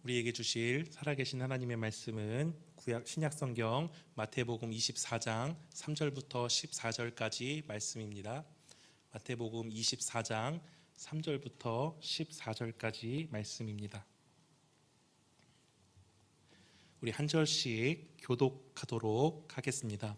우리에게 주실 살아계신 하나님의 말씀은 신약 성경 마태복음 24장 3절부터 14절까지 말씀입니다. 마태복음 24장 3절부터 14절까지 말씀입니다. 우리 한 절씩 교독하도록 하겠습니다.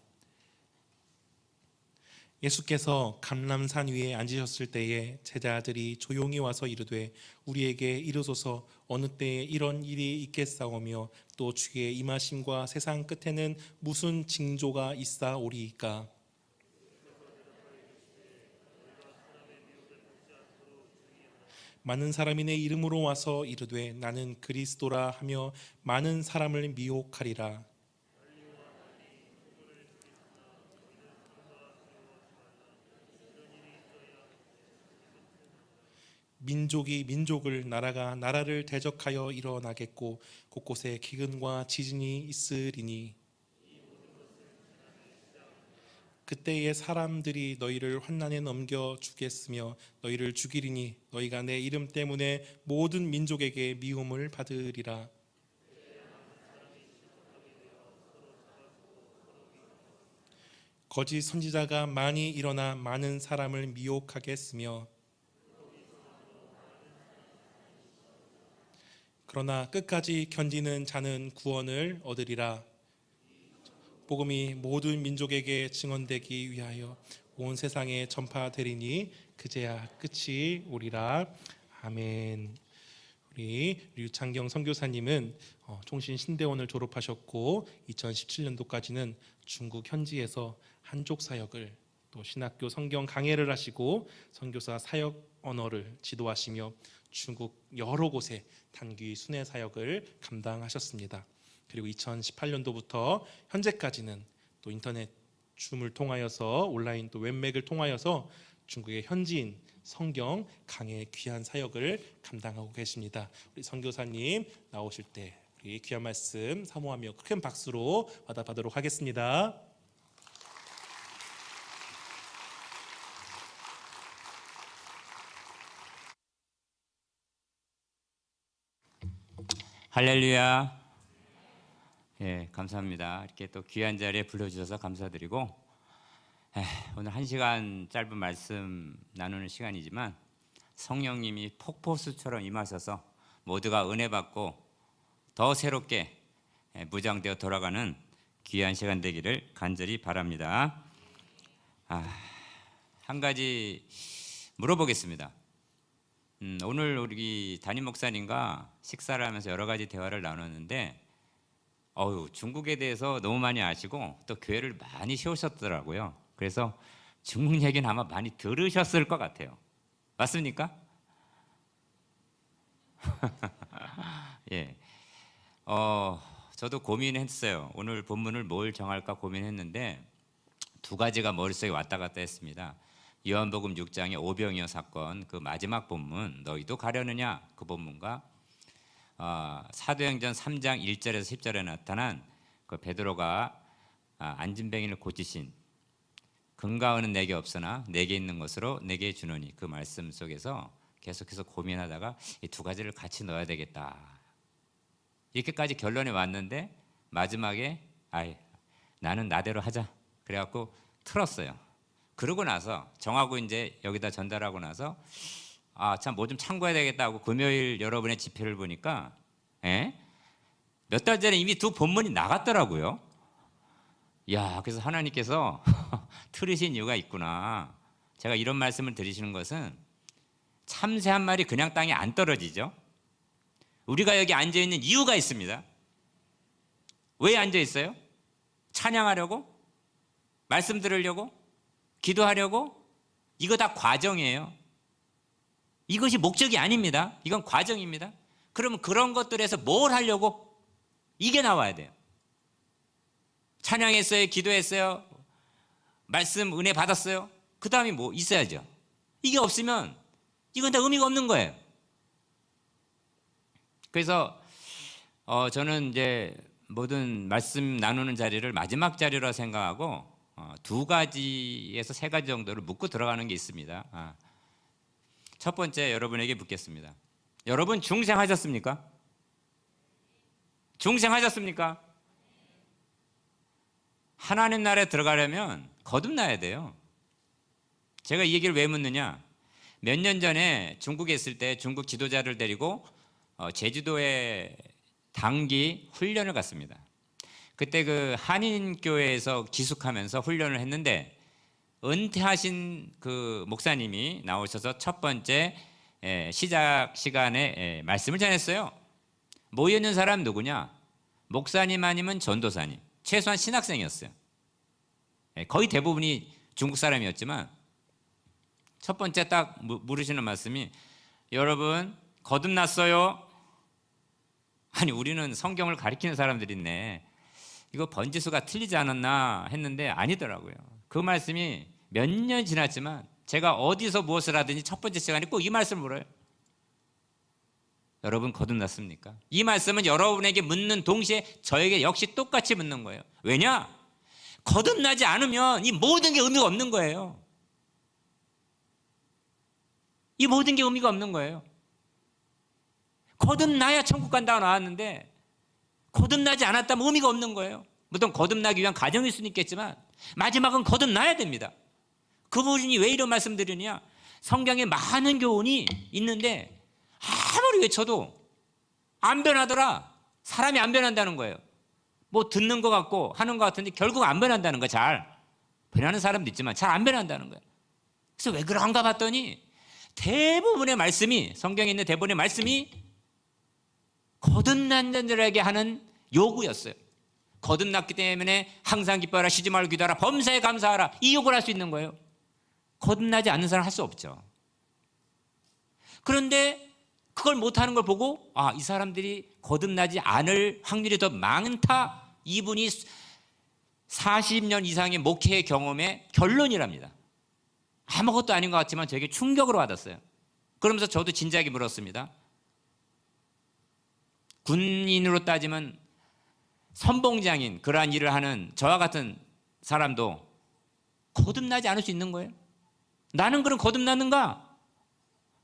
예수께서 감람산 위에 앉으셨을 때에 제자들이 조용히 와서 이르되 우리에게 이르소서 어느 때에 이런 일이 있겠사오며 또 주의 임하심과 세상 끝에는 무슨 징조가 있사오리이까. 많은 사람이 내 이름으로 와서 이르되 나는 그리스도라 하며 많은 사람을 미혹하리라. 민족이 민족을, 나라가 나라를 대적하여 일어나겠고 곳곳에 기근과 지진이 있으리니 그때에 사람들이 너희를 환난에 넘겨 주겠으며 너희를 죽이리니 너희가 내 이름 때문에 모든 민족에게 미움을 받으리라. 거짓 선지자가 많이 일어나 많은 사람을 미혹하겠으며 그러나 끝까지 견디는 자는 구원을 얻으리라. 복음이 모든 민족에게 증언되기 위하여 온 세상에 전파되리니 그제야 끝이 오리라. 아멘. 우리 류창경 선교사님은 총신 신대원을 졸업하셨고 2017년도까지는 중국 현지에서 한족 사역을 또 신학교 성경 강해를 하시고 선교사 사역 언어를 지도하시며 중국 여러 곳에 단기 순회 사역을 감당하셨습니다. 그리고 2018년도부터 현재까지는 또 인터넷 줌을 통하여서 온라인 또 웹맥을 통하여서 중국의 현지인 성경 강해 귀한 사역을 감당하고 계십니다. 우리 선교사님 나오실 때 우리 귀한 말씀 사모하며 큰 박수로 받아가도록 하겠습니다. 할렐루야. 예, 감사합니다. 이렇게 또 귀한 자리에 불러주셔서 감사드리고, 오늘 1시간 짧은 말씀 나누는 시간이지만 성령님이 폭포수처럼 임하셔서 모두가 은혜 받고 더 새롭게 무장되어 돌아가는 귀한 시간 되기를 간절히 바랍니다. 한 가지 물어보겠습니다. 오늘 우리 담임 목사님과 식사를 하면서 여러 가지 대화를 나눴는데 중국에 대해서 너무 많이 아시고 또 교회를 많이 세우셨더라고요. 그래서 중국 얘기는 아마 많이 들으셨을 것 같아요. 맞습니까? 예. 저도 고민했어요. 오늘 본문을 뭘 정할까 고민했는데 두 가지가 머릿속에 왔다 갔다 했습니다. 요한복음 6장의 오병이어 사건 그 마지막 본문 너희도 가려느냐 그 본문과 사도행전 3장 1절에서 10절에 나타난 그 베드로가 안진뱅이를 고치신 금과 은은 내게 없으나 내게 있는 것으로 내게 주노니 그 말씀 속에서 계속해서 고민하다가 이 두 가지를 같이 넣어야 되겠다 이렇게까지 결론이 왔는데 마지막에 나는 나대로 하자 그래갖고 틀었어요. 그러고 나서 정하고 이제 여기다 전달하고 나서 참 뭐 좀 참고해야 되겠다 하고 금요일 여러분의 집회를 보니까 몇 달 전에 이미 두 본문이 나갔더라고요. 그래서 하나님께서 틀으신 이유가 있구나. 제가 이런 말씀을 드리시는 것은 참새 한 마리 그냥 땅에 안 떨어지죠. 우리가 여기 앉아있는 이유가 있습니다. 왜 앉아있어요? 찬양하려고? 말씀 들으려고? 기도하려고? 이거 다 과정이에요. 이것이 목적이 아닙니다. 이건 과정입니다. 그러면 그런 것들에서 뭘 하려고? 이게 나와야 돼요. 찬양했어요? 기도했어요? 말씀 은혜 받았어요? 그 다음에 뭐 있어야죠. 이게 없으면 이건 다 의미가 없는 거예요. 그래서 저는 이제 모든 말씀 나누는 자리를 마지막 자리라 생각하고 두 가지에서 세 가지 정도를 묻고 들어가는 게 있습니다. 첫 번째 여러분에게 묻겠습니다. 여러분 중생하셨습니까? 중생하셨습니까? 하나님 나라에 들어가려면 거듭나야 돼요. 제가 이 얘기를 왜 묻느냐? 몇 년 전에 중국에 있을 때 중국 지도자를 데리고 제주도에 단기 훈련을 갔습니다. 그때 그 한인교회에서 기숙하면서 훈련을 했는데 은퇴하신 그 목사님이 나오셔서 첫 번째 시작 시간에 말씀을 전했어요. 모여있는 사람 누구냐? 목사님 아니면 전도사님, 최소한 신학생이었어요. 거의 대부분이 중국 사람이었지만 첫 번째 딱 물으시는 말씀이 여러분 거듭났어요? 아니 우리는 성경을 가리키는 사람들인데 이거 번지수가 틀리지 않았나 했는데 아니더라고요. 그 말씀이 몇 년 지났지만 제가 어디서 무엇을 하든지 첫 번째 시간에 꼭 이 말씀을 물어요. 여러분 거듭났습니까? 이 말씀은 여러분에게 묻는 동시에 저에게 역시 똑같이 묻는 거예요. 왜냐? 거듭나지 않으면 이 모든 게 의미가 없는 거예요. 이 모든 게 의미가 없는 거예요. 거듭나야 천국 간다고 나왔는데 거듭나지 않았다면 의미가 없는 거예요. 물론 거듭나기 위한 과정일 수는 있겠지만 마지막은 거듭나야 됩니다. 그분이 왜 이런 말씀드리느냐? 성경에 많은 교훈이 있는데 아무리 외쳐도 안 변하더라. 사람이 안 변한다는 거예요. 뭐 듣는 것 같고 하는 것 같은데 결국 안 변한다는 거예요. 잘 변하는 사람도 있지만 잘 안 변한다는 거예요. 그래서 왜 그런가 봤더니 대부분의 말씀이, 성경에 있는 대부분의 말씀이 거듭난 자들에게 하는 요구였어요. 거듭났기 때문에 항상 기뻐하라, 쉬지 말고 기도하라, 범사에 감사하라, 이 요구를 할 수 있는 거예요. 거듭나지 않는 사람은 할 수 없죠. 그런데 그걸 못하는 걸 보고 이 사람들이 거듭나지 않을 확률이 더 많다. 이분이 40년 이상의 목회 경험의 결론이랍니다. 아무것도 아닌 것 같지만 되게 충격으로 받았어요. 그러면서 저도 진지하게 물었습니다. 군인으로 따지면 선봉장인 그러한 일을 하는 저와 같은 사람도 거듭나지 않을 수 있는 거예요. 나는 그럼 거듭났는가?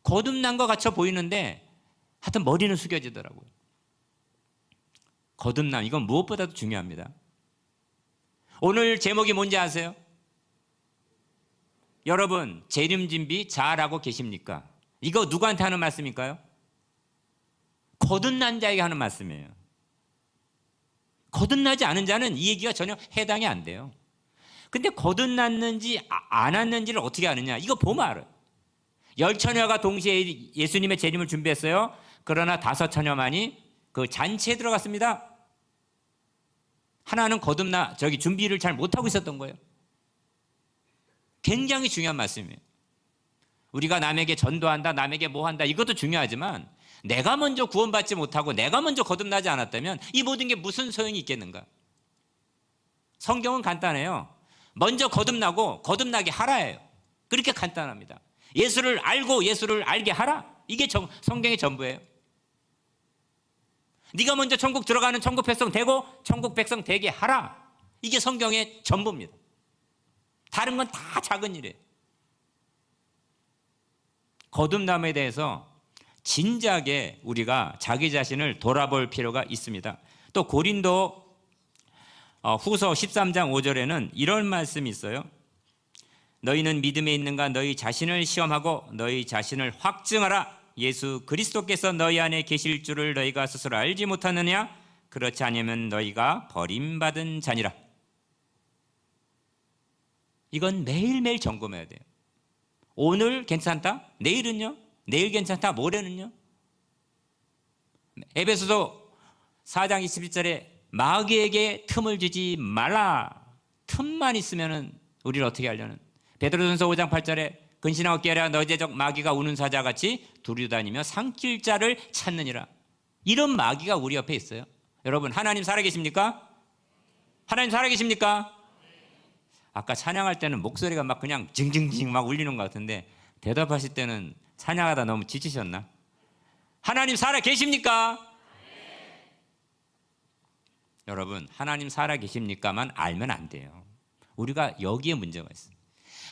거듭난 것 같아 보이는데 하여튼 머리는 숙여지더라고요. 거듭남, 이건 무엇보다도 중요합니다. 오늘 제목이 뭔지 아세요? 여러분 재림 준비 잘하고 계십니까? 이거 누구한테 하는 말씀일까요? 거듭난 자에게 하는 말씀이에요. 거듭나지 않은 자는 이 얘기가 전혀 해당이 안 돼요. 근데 거듭났는지 안 왔는지를 어떻게 아느냐? 이거 보면 알아요. 10처녀가 동시에 예수님의 재림을 준비했어요. 그러나 5처녀만이 그 잔치에 들어갔습니다. 하나는 준비를 잘 못하고 있었던 거예요. 굉장히 중요한 말씀이에요. 우리가 남에게 전도한다, 남에게 뭐 한다, 이것도 중요하지만 내가 먼저 구원받지 못하고 내가 먼저 거듭나지 않았다면 이 모든 게 무슨 소용이 있겠는가? 성경은 간단해요. 먼저 거듭나고 거듭나게 하라예요. 그렇게 간단합니다. 예수를 알고 예수를 알게 하라. 이게 성경의 전부예요. 네가 먼저 천국 들어가는 천국 백성 되고 천국 백성 되게 하라. 이게 성경의 전부입니다. 다른 건 다 작은 일이에요. 거듭남에 대해서 진지하게 우리가 자기 자신을 돌아볼 필요가 있습니다. 또 고린도 후서 13장 5절에는 이런 말씀이 있어요. 너희는 믿음에 있는가? 너희 자신을 시험하고 너희 자신을 확증하라. 예수 그리스도께서 너희 안에 계실 줄을 너희가 스스로 알지 못하느냐? 그렇지 않으면 너희가 버림받은 자니라. 이건 매일매일 점검해야 돼요. 오늘 괜찮다? 내일은요? 내일 괜찮다? 모레는요? 에베소서 4장 21절에 마귀에게 틈을 주지 말라. 틈만 있으면 우리를 어떻게 하려는. 베드로전서 5장 8절에 근신하고 깨라 너희 제적 마귀가 우는 사자같이 두루다니며 삼킬 자를 찾느니라. 이런 마귀가 우리 옆에 있어요. 여러분 하나님 살아계십니까? 하나님 살아계십니까? 아까 찬양할 때는 목소리가 막 그냥 징징징 막 울리는 것 같은데 대답하실 때는 찬양하다 너무 지치셨나? 하나님 살아계십니까? 여러분 하나님 살아계십니까만 알면 안 돼요. 우리가 여기에 문제가 있어요.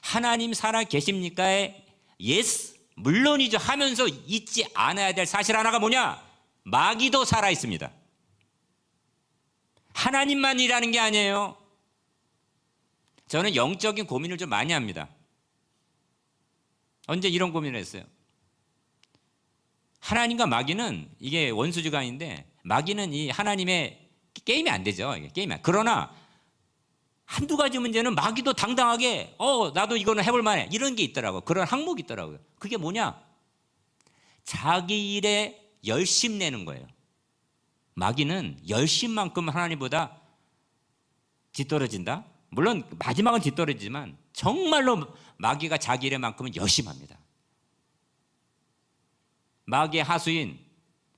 하나님 살아계십니까에 yes 물론이죠 하면서 잊지 않아야 될 사실 하나가 뭐냐? 마귀도 살아있습니다. 하나님만 일하는 게 아니에요. 저는 영적인 고민을 좀 많이 합니다. 언제 이런 고민을 했어요? 하나님과 마귀는 이게 원수지간인데 마귀는 이 하나님의 게임이 안 되죠. 이게 게임이 안. 그러나 한두 가지 문제는 마귀도 당당하게 나도 이거는 해볼 만해 이런 게 있더라고요. 그런 항목이 있더라고요. 그게 뭐냐? 자기 일에 열심 내는 거예요. 마귀는 열심만큼 하나님보다 뒤떨어진다. 물론 마지막은 뒤떨어지지만 정말로 마귀가 자기 일에만큼은 열심합니다. 마귀의 하수인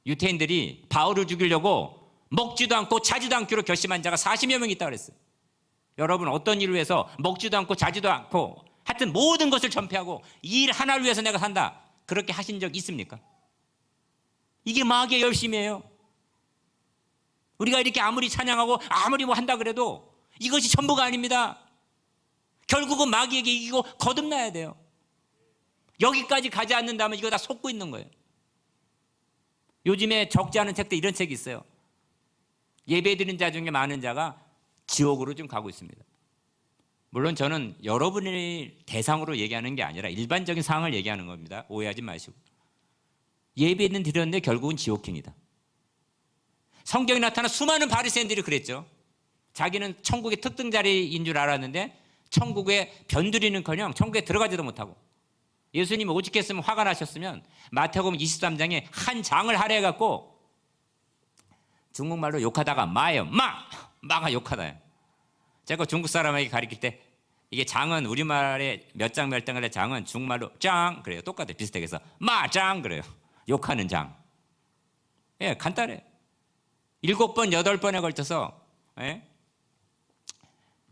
유태인들이 바울을 죽이려고 먹지도 않고 자지도 않기로 결심한 자가 40여 명 있다고 그랬어요. 여러분 어떤 일을 위해서 먹지도 않고 자지도 않고 하여튼 모든 것을 전폐하고 이 일 하나를 위해서 내가 산다. 그렇게 하신 적 있습니까? 이게 마귀의 열심이에요. 우리가 이렇게 아무리 찬양하고 아무리 뭐 한다 그래도 이것이 전부가 아닙니다. 결국은 마귀에게 이기고 거듭나야 돼요. 여기까지 가지 않는다면 이거 다 속고 있는 거예요. 요즘에 적지 않은 책들 이런 책이 있어요. 예배드리는 자 중에 많은 자가 지옥으로 좀 가고 있습니다. 물론 저는 여러분을 대상으로 얘기하는 게 아니라 일반적인 상황을 얘기하는 겁니다. 오해하지 마시고. 예배는 드렸는데 결국은 지옥행이다. 성경에 나타난 수많은 바리새인들이 그랬죠. 자기는 천국의 특등 자리인 줄 알았는데 천국에 변두리는커녕 천국에 들어가지도 못하고 예수님이 오직했으면 화가 나셨으면 마태복음 23장에 한 장을 할애해갖고 중국말로 욕하다가 마예요. 마가 욕하다. 제가 중국 사람에게 가르칠 때 이게 장은 우리말에 몇 장 몇 장을 해 장은 중국말로 짱 그래요. 똑같아요. 비슷하게 해서 마짱 그래요. 욕하는 장. 예, 간단해. 7번 8번에 걸쳐서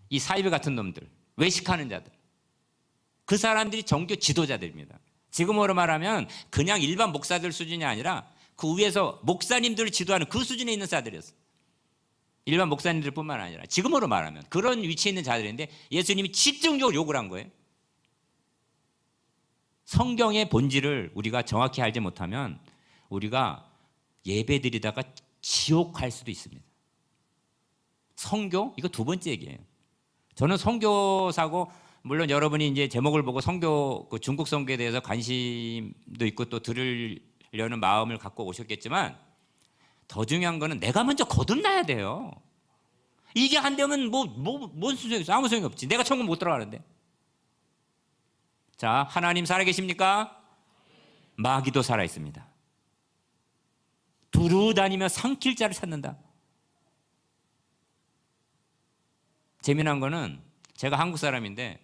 이 사이비 같은 놈들 외식하는 자들 그 사람들이 종교 지도자들입니다. 지금으로 말하면 그냥 일반 목사들 수준이 아니라 그 위에서 목사님들을 지도하는 그 수준에 있는 자들이었어요. 일반 목사님들뿐만 아니라 지금으로 말하면 그런 위치에 있는 자들인데 예수님이 집중적으로 욕을 한 거예요. 성경의 본질을 우리가 정확히 알지 못하면 우리가 예배드리다가 지옥 갈 수도 있습니다. 성교? 이거 두 번째 얘기예요. 저는 선교사고 물론 여러분이 이제 제목을 보고 선교 그 중국 선교에 대해서 관심도 있고 또 들으려는 마음을 갖고 오셨겠지만 더 중요한 거는 내가 먼저 거듭나야 돼요. 이게 안 되면 뭔 소용이 있어? 아무 소용이 없지. 내가 천국 못 들어가는데. 자, 하나님 살아계십니까? 마귀도 살아있습니다. 두루 다니며 삼킬 자를 찾는다. 재미난 거는 제가 한국 사람인데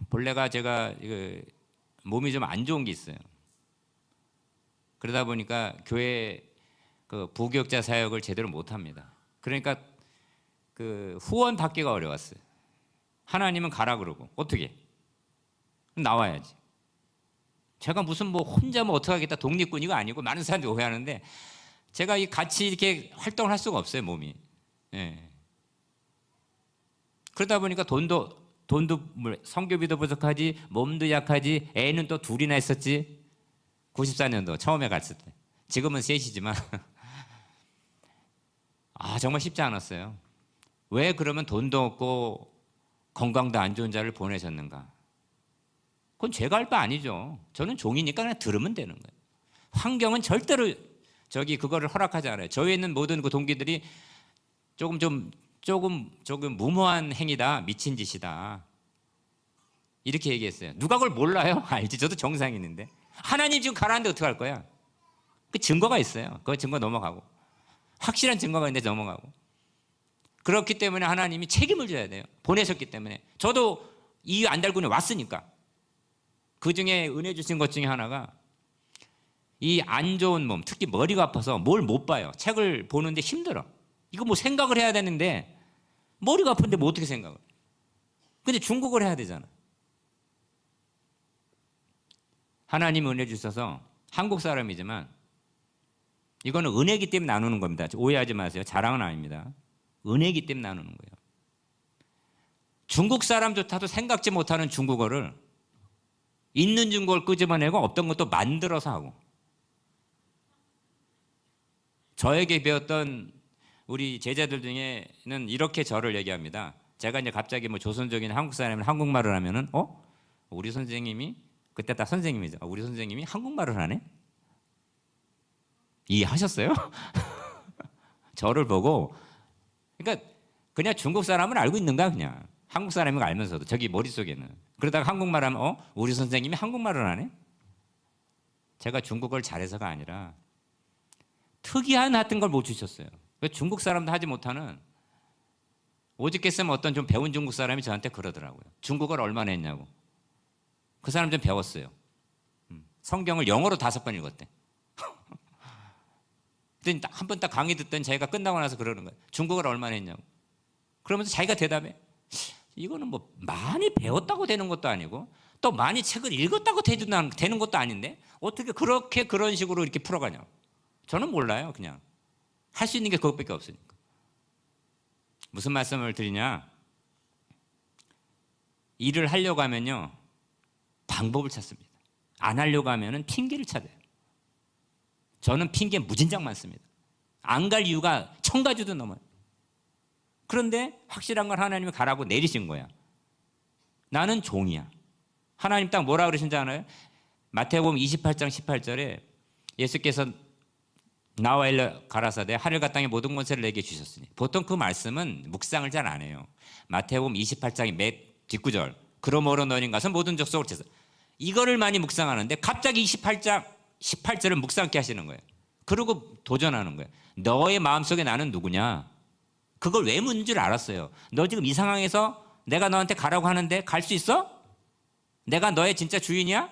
본래가 제가 몸이 좀 안 좋은 게 있어요. 그러다 보니까 교회 그 부교육자 사역을 제대로 못 합니다. 그러니까 그 후원 받기가 어려웠어요. 하나님은 가라 그러고 어떻게? 나와야지. 제가 무슨 뭐 혼자 뭐 어떻게 하겠다 독립군이가 아니고 많은 사람들이 오해하는데 제가 같이 이렇게 활동을 할 수가 없어요 몸이. 예. 그러다 보니까 돈도 성교비도 부족하지 몸도 약하지 애는 또 둘이나 있었지. 94년도 처음에 갔을 때. 지금은 셋이지만 정말 쉽지 않았어요. 왜 그러면 돈도 없고 건강도 안 좋은 자를 보내셨는가? 그건 제가 할 바 아니죠. 저는 종이니까 그냥 들으면 되는 거예요. 환경은 절대로 그거를 허락하지 않아요. 저희 있는 모든 그 동기들이 조금 무모한 행위다, 미친 짓이다. 이렇게 얘기했어요. 누가 그걸 몰라요? 알지. 저도 정상인인데. 하나님 지금 가라는데 어떻게 할 거야? 그 증거가 있어요. 그 증거 넘어가고. 확실한 증거가 있는데 넘어가고. 그렇기 때문에 하나님이 책임을 져야 돼요. 보내셨기 때문에. 저도 이 안달군에 왔으니까. 그 중에 은혜 주신 것 중에 하나가 이 안 좋은 몸, 특히 머리가 아파서 뭘 못 봐요. 책을 보는데 힘들어. 이거 뭐 생각을 해야 되는데 머리가 아픈데 뭐 어떻게 생각을. 근데 중국어를 해야 되잖아. 하나님 은혜 주셔서 한국 사람이지만 이거는 은혜기 때문에 나누는 겁니다. 오해하지 마세요. 자랑은 아닙니다. 은혜기 때문에 나누는 거예요. 중국 사람조차도 생각지 못하는 중국어를 있는 중국어를 끄집어내고 없던 것도 만들어서 하고 저에게 배웠던 우리 제자들 중에는 이렇게 저를 얘기합니다. 제가 이제 갑자기 뭐 조선족인 한국 사람이 한국말을 하면은 우리 선생님이 그때 딱 선생님이죠. 우리 선생님이 한국말을 하네? 이해하셨어요? 저를 보고 그러니까 그냥 중국 사람은 알고 있는가 그냥 한국 사람인 거 알면서도 저기 머릿속에는 그러다가 한국말 하면 우리 선생님이 한국말을 하네? 제가 중국어를 잘해서가 아니라 특이한 하여튼 걸 못 주셨어요. 중국 사람도 하지 못하는 오죽했으면 어떤 좀 배운 중국 사람이 저한테 그러더라고요. 중국어를 얼마나 했냐고. 그 사람 좀 배웠어요. 성경을 영어로 5번 읽었대. 근데 한 번 딱 강의 듣던 자기가 끝나고 나서 그러는 거예요. 중국어를 얼마나 했냐고. 그러면서 자기가 대답해. 이거는 뭐 많이 배웠다고 되는 것도 아니고 또 많이 책을 읽었다고 되는 것도 아닌데 어떻게 그렇게 그런 식으로 이렇게 풀어가냐고. 저는 몰라요. 그냥 할 수 있는 게 그것밖에 없으니까. 무슨 말씀을 드리냐. 일을 하려고 하면요 방법을 찾습니다. 안 하려고 하면은 핑계를 찾아요. 저는 핑계 무진장 많습니다. 안 갈 이유가 1000가지도 넘어요. 그런데 확실한 건 하나님이 가라고 내리신 거야. 나는 종이야. 하나님 딱 뭐라 그러신지 아나요? 마태복음 28장 18절에 예수께서 나와 일러 가라사대 하늘과 땅의 모든 권세를 내게 주셨으니 보통 그 말씀은 묵상을 잘 안 해요. 마태복음 28장의 맨 뒷구절 그러므로 너희는 가서 모든 족속을 찾아 이거를 많이 묵상하는데 갑자기 28장 18절을 묵상케 하시는 거예요. 그리고 도전하는 거예요. 너의 마음속에 나는 누구냐? 그걸 왜 묻는 줄 알았어요. 너 지금 이 상황에서 내가 너한테 가라고 하는데 갈 수 있어? 내가 너의 진짜 주인이야?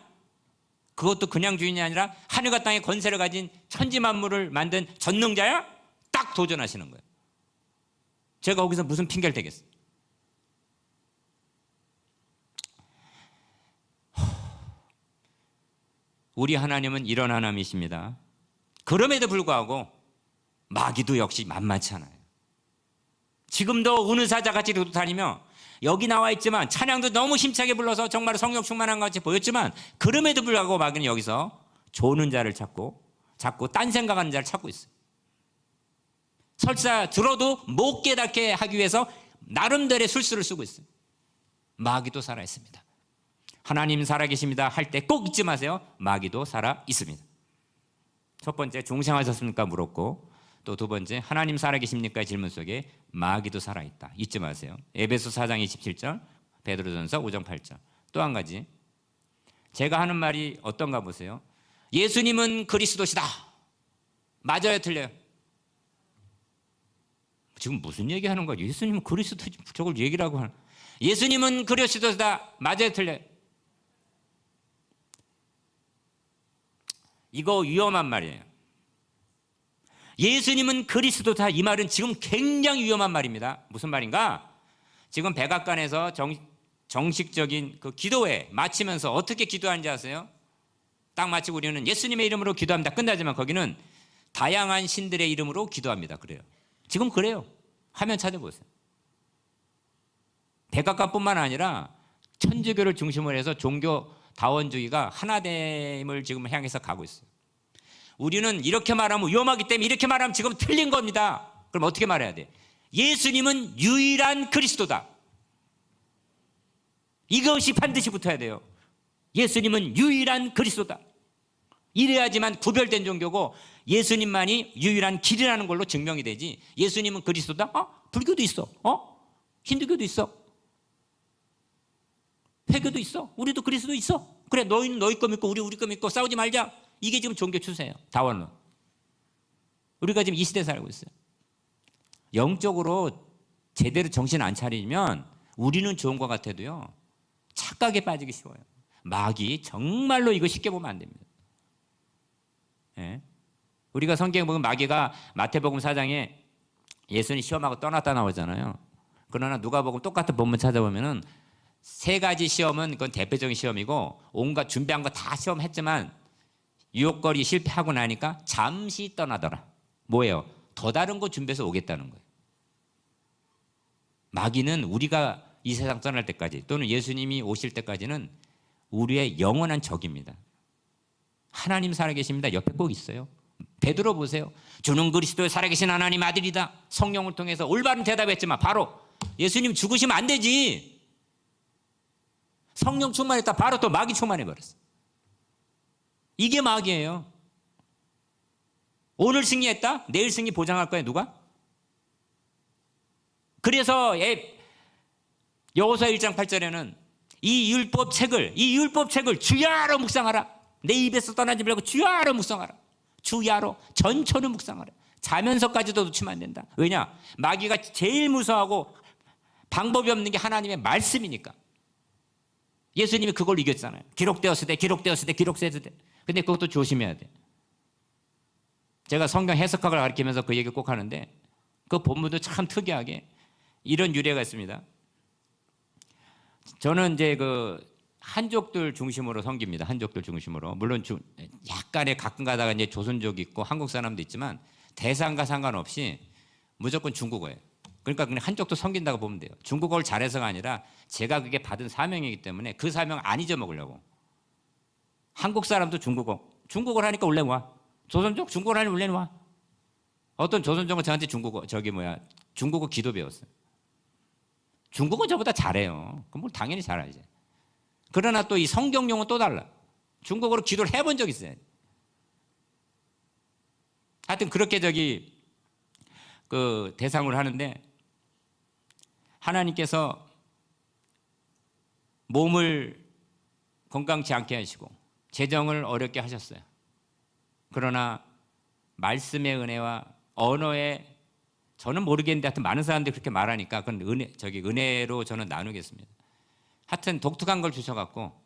그것도 그냥 주인이 아니라 하늘과 땅의 권세를 가진 천지 만물을 만든 전능자야? 딱 도전하시는 거예요. 제가 거기서 무슨 핑계를 대겠어요? 우리 하나님은 이런 하나님이십니다. 그럼에도 불구하고 마귀도 역시 만만치 않아요. 지금도 은사자같이 다니며 여기 나와 있지만 찬양도 너무 힘차게 불러서 정말 성령 충만한 것 같이 보였지만 그럼에도 불구하고 마귀는 여기서 조는 자를 찾고 자꾸 딴 생각하는 자를 찾고 있어요. 설사 들어도 못 깨닫게 하기 위해서 나름대로의 술수를 쓰고 있어요. 마귀도 살아있습니다. 하나님 살아계십니다 할 때 꼭 잊지 마세요. 마귀도 살아있습니다. 첫 번째 중생하셨습니까 물었고 또 두 번째 하나님 살아계십니까 질문 속에 마귀도 살아있다. 잊지 마세요. 에베소 4장 27절 베드로전서 5장 8절 또 한 가지 제가 하는 말이 어떤가 보세요. 예수님은 그리스도시다. 맞아요 틀려요? 지금 무슨 얘기하는 거야? 예수님은 그리스도 저걸 얘기라고 하는 예수님은 그리스도시다. 맞아요 틀려요? 이거 위험한 말이에요. 예수님은 그리스도다 이 말은 지금 굉장히 위험한 말입니다. 무슨 말인가? 지금 백악관에서 정식적인 그 기도회 마치면서 어떻게 기도하는지 아세요? 딱 마치고 우리는 예수님의 이름으로 기도합니다. 끝나지만 거기는 다양한 신들의 이름으로 기도합니다. 그래요. 지금 그래요. 화면 찾아보세요. 백악관뿐만 아니라 천주교를 중심으로 해서 종교 다원주의가 하나됨을 지금 향해서 가고 있어요. 우리는 이렇게 말하면 위험하기 때문에 이렇게 말하면 지금 틀린 겁니다. 그럼 어떻게 말해야 돼? 예수님은 유일한 그리스도다. 이것이 반드시 붙어야 돼요. 예수님은 유일한 그리스도다. 이래야지만 구별된 종교고 예수님만이 유일한 길이라는 걸로 증명이 되지. 예수님은 그리스도다? 불교도 있어. 힌두교도 있어. 회교도 있어. 우리도 그리스도 있어. 그래 너희는 너희 거 믿고 우리 거 믿고 싸우지 말자. 이게 지금 종교 추세예요. 다원론. 우리가 지금 이 시대에 살고 있어요. 영적으로 제대로 정신 안 차리면 우리는 좋은 것 같아도요. 착각에 빠지기 쉬워요. 마귀 정말로 이거 쉽게 보면 안 됩니다. 예? 우리가 성경에 보면 마귀가 마태복음 4장에 예수님 시험하고 떠났다 나오잖아요. 그러나 누가복음 똑같은 본문 찾아보면은 3가지 시험은 그건 대표적인 시험이고 온갖 준비한 거 다 시험했지만 유혹거리 실패하고 나니까 잠시 떠나더라. 뭐예요? 더 다른 거 준비해서 오겠다는 거예요. 마귀는 우리가 이 세상 떠날 때까지 또는 예수님이 오실 때까지는 우리의 영원한 적입니다. 하나님 살아계십니다. 옆에 꼭 있어요. 베드로 보세요. 주는 그리스도의 살아계신 하나님 아들이다. 성령을 통해서 올바른 대답했지만 바로 예수님 죽으시면 안 되지. 성령 충만했다. 바로 또 마귀 충만해버렸어. 이게 마귀예요. 오늘 승리했다? 내일 승리 보장할 거야 누가? 그래서 여호수아 1장 8절에는 이 율법책을 주야로 묵상하라. 내 입에서 떠나지 말고 주야로 묵상하라. 주야로 전초를 묵상하라. 자면서까지도 놓치면 안 된다. 왜냐? 마귀가 제일 무서워하고 방법이 없는 게 하나님의 말씀이니까. 예수님이 그걸 이겼잖아요. 기록되었을 때. 근데 그것도 조심해야 돼. 제가 성경 해석학을 가르치면서 그 얘기 꼭 하는데 그 본문도 참 특이하게 이런 유래가 있습니다. 저는 이제 그 한족들 중심으로 섬깁니다. 한족들 중심으로. 물론 약간의 가끔 가다가 이제 조선족 있고 한국 사람도 있지만 대상과 상관없이 무조건 중국어예요. 그러니까 그냥 한족도 섬긴다고 보면 돼요. 중국어를 잘해서가 아니라 제가 그게 받은 사명이기 때문에 그 사명 안 잊어먹으려고. 한국 사람도 중국어를 하니까 원래 와. 조선족 중국어를 하니까 원래 와. 어떤 조선족은 저한테 중국어 기도 배웠어요. 중국어 저보다 잘해요. 그럼 뭐 당연히 잘하지. 그러나 또 이 성경용은 또 달라. 중국어로 기도를 해본 적 있어요. 하여튼 그렇게 그 대상으로 하는데 하나님께서 몸을 건강치 않게 하시고 재정을 어렵게 하셨어요. 그러나 말씀의 은혜와 언어의 저는 모르겠는데 하여튼 많은 사람들이 그렇게 말하니까 그건 은혜로 저는 나누겠습니다. 하여튼 독특한 걸 주셔갖고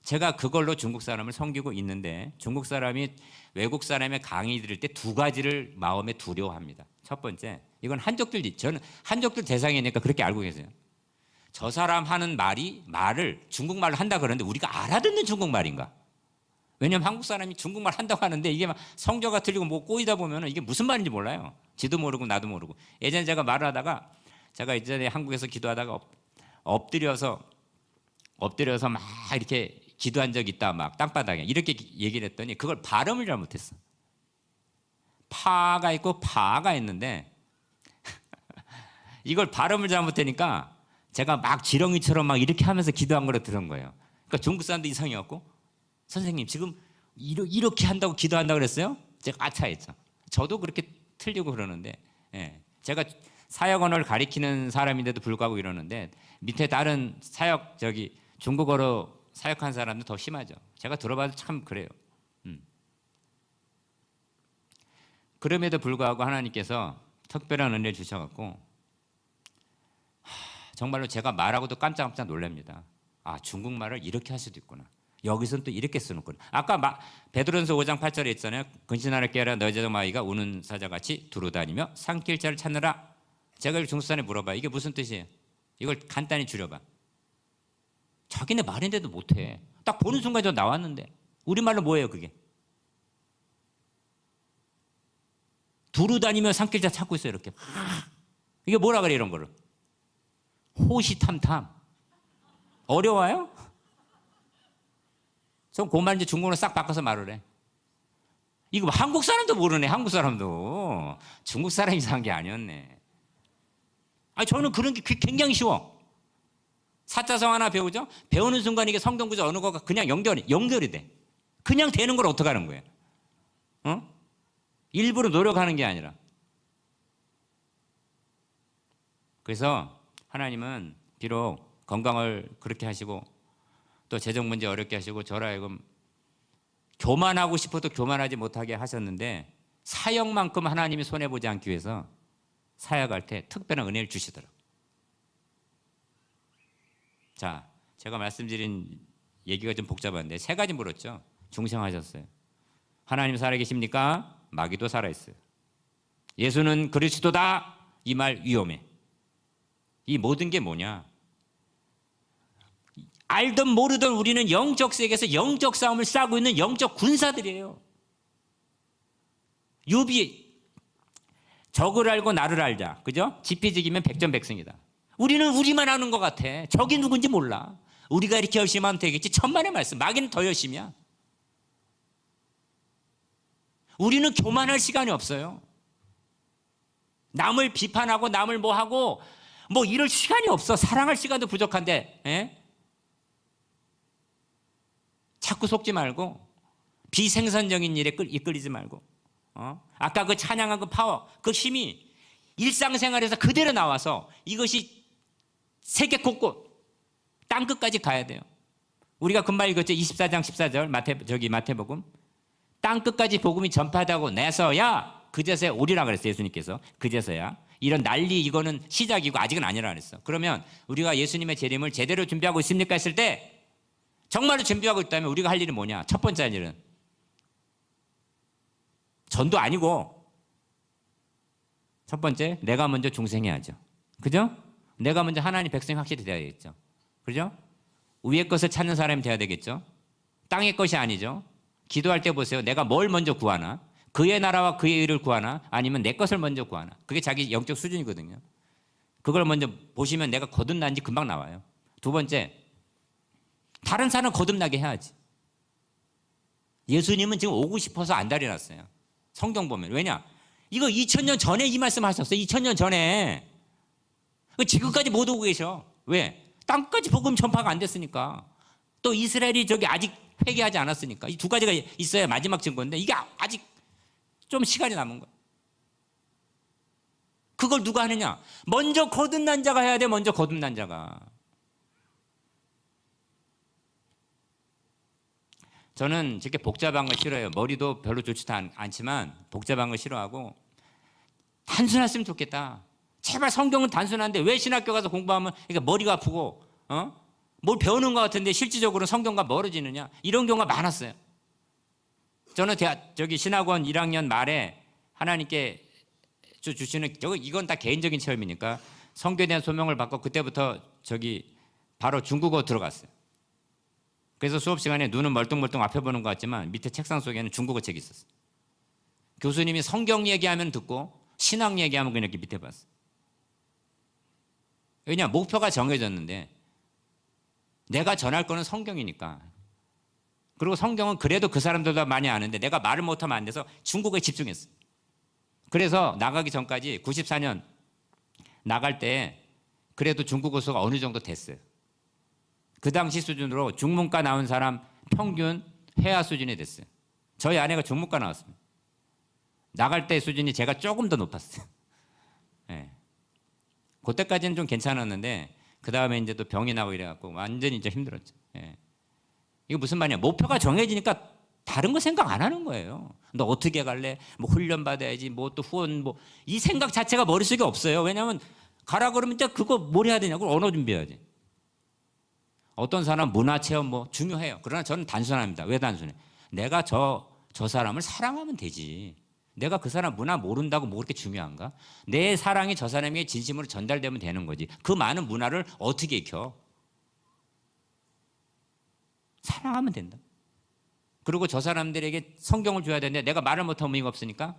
제가 그걸로 중국 사람을 섬기고 있는데 중국 사람이 외국 사람의 강의 들을 때 두 가지를 마음에 두려워합니다. 첫 번째, 이건 저는 한족들 대상이니까 그렇게 알고 계세요. 저 사람 하는 말을 중국말로 한다 그러는데 우리가 알아듣는 중국말인가? 왜냐면 한국 사람이 중국말 한다고 하는데 이게 막 성조가 틀리고 뭐 꼬이다 보면 이게 무슨 말인지 몰라요. 지도 모르고 나도 모르고. 예전에 제가 말을 하다가 제가 예전에 한국에서 기도하다가 엎드려서 막 이렇게 기도한 적이 있다. 막 땅바닥에 이렇게 얘기를 했더니 그걸 발음을 잘못했어. 파가 있고 파가 있는데 이걸 발음을 잘못하니까 제가 막 지렁이처럼 막 이렇게 하면서 기도한 걸 들은 거예요. 그러니까 중국 사람도 이상해갖고 선생님 지금 이렇게 한다고 기도한다고 그랬어요? 제가 아차했죠. 저도 그렇게 틀리고 그러는데 제가 사역 언어를 가리키는 사람인데도 불구하고 이러는데 밑에 다른 중국어로 사역한 사람도 더 심하죠. 제가 들어봐도 참 그래요. 그럼에도 불구하고 하나님께서 특별한 은혜를 주셔갖고 정말로 제가 말하고도 깜짝깜짝 놀랍니다. 아, 중국말을 이렇게 할 수도 있구나. 여기서는 또 이렇게 쓰는구나. 아까 베드로전서 5장 8절에 있잖아요. 근신하를 깨라 너희 제적 마귀가 우는 사자같이 두루다니며 삼킬 자를 찾느라. 제가 중국 사람에 물어봐요. 이게 무슨 뜻이에요? 이걸 간단히 줄여봐. 자기네 말인데도 못해. 딱 보는 순간 저 나왔는데 우리말로 뭐예요 그게? 두루다니며 삼킬 자 찾고 있어요 이렇게. 이게 뭐라 그래 이런 거를? 호시탐탐. 어려워요? 전 그 말 이제 중국어로 싹 바꿔서 말을 해. 이거 한국 사람도 모르네. 한국 사람도. 중국 사람이 이상한 게 아니었네. 아니 저는 그런 게 굉장히 쉬워. 사자성 하나 배우죠? 배우는 순간 이게 성경 구조 어느 거가 그냥 연결이 돼. 그냥 되는 걸 어떻게 하는 거예요? 일부러 노력하는 게 아니라. 그래서 하나님은 비록 건강을 그렇게 하시고 또 재정 문제 어렵게 하시고 저라 하여금 교만하고 싶어도 교만하지 못하게 하셨는데 사역만큼 하나님이 손해보지 않기 위해서 사역할 때 특별한 은혜를 주시더라고요. 자, 제가 말씀드린 얘기가 좀 복잡한데 세 가지 물었죠. 중생하셨어요. 하나님 살아계십니까? 마귀도 살아있어요. 예수는 그리스도다. 이 말 위험해. 이 모든 게 뭐냐? 알든 모르든 우리는 영적 세계에서 영적 싸움을 싸고 있는 영적 군사들이에요. 욥이 적을 알고 나를 알자. 그죠? 지피지기면 백전백승이다. 우리는 우리만 아는 것 같아. 적이 누군지 몰라. 우리가 이렇게 열심히 하면 되겠지. 천만의 말씀. 마귀는 더 열심이야. 우리는 교만할 시간이 없어요. 남을 비판하고 남을 뭐 하고 뭐 이럴 시간이 없어. 사랑할 시간도 부족한데, 예? 자꾸 속지 말고 비생산적인 일에 이끌리지 말고, 아까 그 찬양한 그 파워, 그 힘이 일상생활에서 그대로 나와서 이것이 세계 곳곳 땅 끝까지 가야 돼요. 우리가 금방 읽었죠. 24장 14절 마태복음. 땅 끝까지 복음이 전파되고 내서야 그제서야 오리라 그랬어요. 예수님께서 그제서야. 이런 난리 이거는 시작이고 아직은 아니라 그랬어. 그러면 우리가 예수님의 재림을 제대로 준비하고 있습니까 했을 때 정말로 준비하고 있다면 우리가 할 일은 뭐냐? 첫 번째 할 일은 전도 아니고 첫 번째 내가 먼저 중생해야죠. 그죠? 내가 먼저 하나님 백성이 확실히 돼야 되겠죠. 그죠? 위의 것을 찾는 사람이 돼야 되겠죠. 땅의 것이 아니죠. 기도할 때 보세요. 내가 뭘 먼저 구하나? 그의 나라와 그의 의를 구하나? 아니면 내 것을 먼저 구하나? 그게 자기 영적 수준이거든요. 그걸 먼저 보시면 내가 거듭난지 금방 나와요. 두 번째, 다른 사람 거듭나게 해야지. 예수님은 지금 오고 싶어서 안달이 났어요. 성경 보면. 왜냐? 이거 2000년 전에 이 말씀 하셨어요. 2000년 전에. 지금까지 못 오고 계셔. 왜? 땅까지 복음 전파가 안 됐으니까. 또 이스라엘이 저기 아직 회개하지 않았으니까. 이 두 가지가 있어야 마지막 증거인데 이게 아직 좀 시간이 남은 거야. 그걸 누가 하느냐? 먼저 거듭난 자가 해야 돼. 먼저 거듭난 자가. 저는 저렇게 복잡한 거 싫어해요. 머리도 별로 좋지도 않지만 복잡한 거 싫어하고 단순했으면 좋겠다. 제발 성경은 단순한데 왜 신학교 가서 공부하면 그러니까 머리가 아프고 뭘 배우는 것 같은데 실질적으로 성경과 멀어지느냐 이런 경우가 많았어요. 저는 신학원 1학년 말에 하나님께 주시는 이건 다 개인적인 체험이니까 성경에 대한 소명을 받고 그때부터 바로 중국어 들어갔어요. 그래서 수업 시간에 눈은 멀뚱멀뚱 앞에 보는 것 같지만 밑에 책상 속에는 중국어 책이 있었어요. 교수님이 성경 얘기하면 듣고 신학 얘기하면 그냥 이렇게 밑에 봤어요. 왜냐? 목표가 정해졌는데 내가 전할 거는 성경이니까. 그리고 성경은 그래도 그 사람들보다 많이 아는데 내가 말을 못하면 안 돼서 중국어에 집중했어요. 그래서 나가기 전까지 94년 나갈 때 그래도 중국어 수가 어느 정도 됐어요. 그 당시 수준으로 중문과 나온 사람 평균 회화 수준이 됐어요. 저희 아내가 중문과 나왔습니다. 나갈 때 수준이 제가 조금 더 높았어요. 네. 그때까지는 좀 괜찮았는데 그 다음에 이제 또 병이 나고 이래갖고 완전히 이제 힘들었죠. 예. 이거 무슨 말이냐? 목표가 정해지니까 다른 거 생각 안 하는 거예요. 너 어떻게 갈래? 뭐 훈련 받아야지. 뭐 또 후원 뭐 이 생각 자체가 머릿속에 없어요. 왜냐하면 가라 그러면 이제 그거 뭘 해야 되냐고 언어 준비해야지. 어떤 사람 문화 체험 뭐 중요해요. 그러나 저는 단순합니다. 왜 단순해? 내가 저 사람을 사랑하면 되지. 내가 그 사람 문화 모른다고 뭐 그렇게 중요한가? 내 사랑이 저 사람에게 진심으로 전달되면 되는 거지. 그 많은 문화를 어떻게 익혀? 사랑하면 된다. 그리고 저 사람들에게 성경을 줘야 되는데 내가 말을 못하면 의미가 없으니까.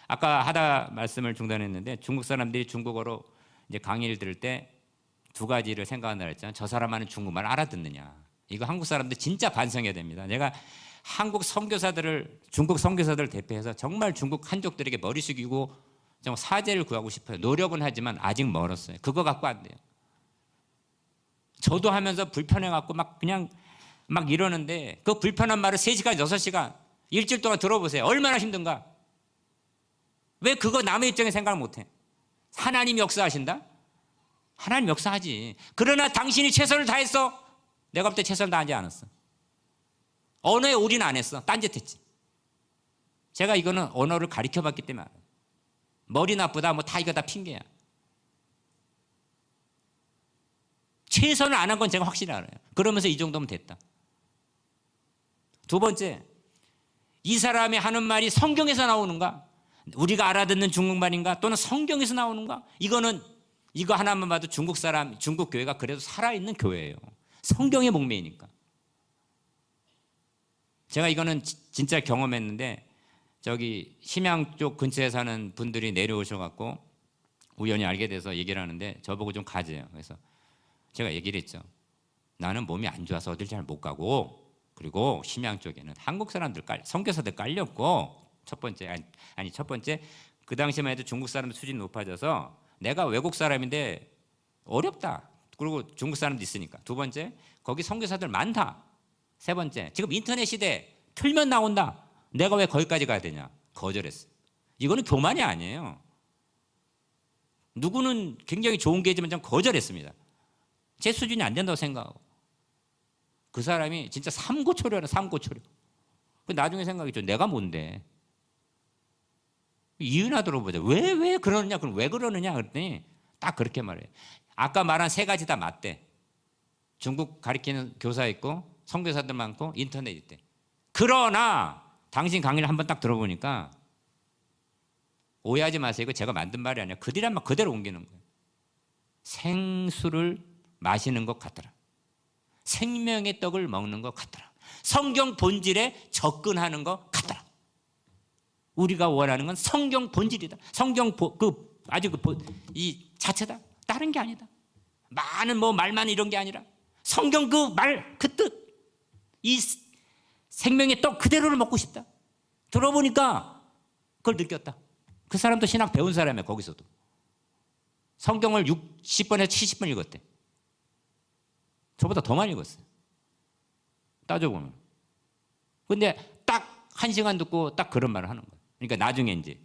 아까 하다 말씀을 중단했는데 중국 사람들이 중국어로 이제 강의를 들을 때 두 가지를 생각한다 했잖아요. 저 사람 하는 중국말 알아듣느냐. 이거 한국 사람들 진짜 반성해야 됩니다. 내가 한국 선교사들을 중국 선교사들을 대표해서 정말 중국 한족들에게 머리 숙이고 좀 사죄를 구하고 싶어요. 노력은 하지만 아직 멀었어요. 그거 갖고 안 돼요. 저도 하면서 불편해갖고 그냥 이러는데 그 불편한 말을 3시간, 6시간 일주일 동안 들어보세요. 얼마나 힘든가? 왜 그거 남의 입장에 생각을 못해? 하나님 역사하신다? 하나님 역사하지. 그러나 당신이 최선을 다했어? 내가 볼 때 최선을 다하지 않았어. 언어에 올인 안 했어. 딴짓했지. 제가 이거는 언어를 가르쳐봤기 때문에 알아요. 머리 나쁘다 뭐 다 이거 다 핑계야. 최선을 안 한 건 제가 확실히 알아요. 그러면서 이 정도면 됐다. 두 번째, 이 사람이 하는 말이 성경에서 나오는가? 우리가 알아듣는 중국말인가? 또는 성경에서 나오는가? 이거 하나만 봐도 중국 교회가 그래도 살아있는 교회예요. 성경의 목매이니까. 제가 이거는 진짜 경험했는데 심양 쪽 근처에 사는 분들이 내려오셔갖고 우연히 알게 돼서 얘기를 하는데 저보고 좀 가재요. 그래서 제가 얘기를 했죠. 나는 몸이 안 좋아서 어딜 잘 못 가고 그리고 심양 쪽에는 한국 사람들 선교사들 깔렸고 첫 번째 그 당시만 해도 중국 사람들 수준이 높아져서 내가 외국 사람인데 어렵다. 그리고 중국 사람도 있으니까. 두 번째, 거기 선교사들 많다. 세 번째, 지금 인터넷 시대 틀면 나온다. 내가 왜 거기까지 가야 되냐? 거절했어. 이거는 교만이 아니에요. 누구는 굉장히 좋은 게지만 좀 거절했습니다. 제 수준이 안 된다고 생각하고. 그 사람이 진짜 삼고초려라, 삼고초려. 나중에 생각했죠. 내가 뭔데? 이유나 들어보자. 왜 그러느냐? 그럼 왜 그러느냐? 그랬더니 딱 그렇게 말해요. 아까 말한 세 가지 다 맞대. 중국 가르치는 교사 있고 선교사들 많고 인터넷 있대. 그러나 당신 강의를 한번 딱 들어보니까 오해하지 마세요. 이거 제가 만든 말이 아니라 그들이 말 그대로 옮기는 거예요. 생수를 마시는 것 같더라. 생명의 떡을 먹는 것 같더라. 성경 본질에 접근하는 것 같더라. 우리가 원하는 건 성경 본질이다. 성경 이 자체다. 다른 게 아니다. 많은 말만 이런 게 아니라 성경 그 말 그 뜻, 이 생명의 떡 그대로를 먹고 싶다. 들어보니까 그걸 느꼈다. 그 사람도 신학 배운 사람이야. 거기서도 성경을 60번에서 70번 읽었대. 저보다 더 많이 읽었어요. 따져보면. 근데 딱 1시간 듣고 딱 그런 말을 하는 거예요. 그러니까 나중에 이제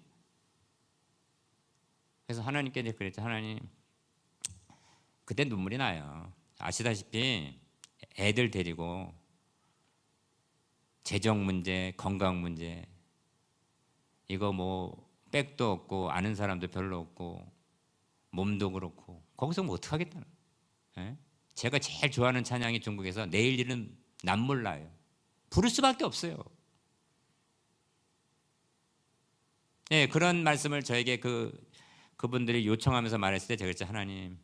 그래서 하나님께 이제 그랬죠. 하나님, 그때 눈물이 나요. 아시다시피 애들 데리고 재정 문제, 건강 문제, 이거 백도 없고 아는 사람도 별로 없고 몸도 그렇고 거기서 어떡하겠다는 거예요. 제가 제일 좋아하는 찬양이 중국에서 내일 일은 난 몰라요. 부를 수밖에 없어요. 네, 그런 말씀을 저에게 그분들이 요청하면서 말했을 때 제가 그랬죠. 하나님,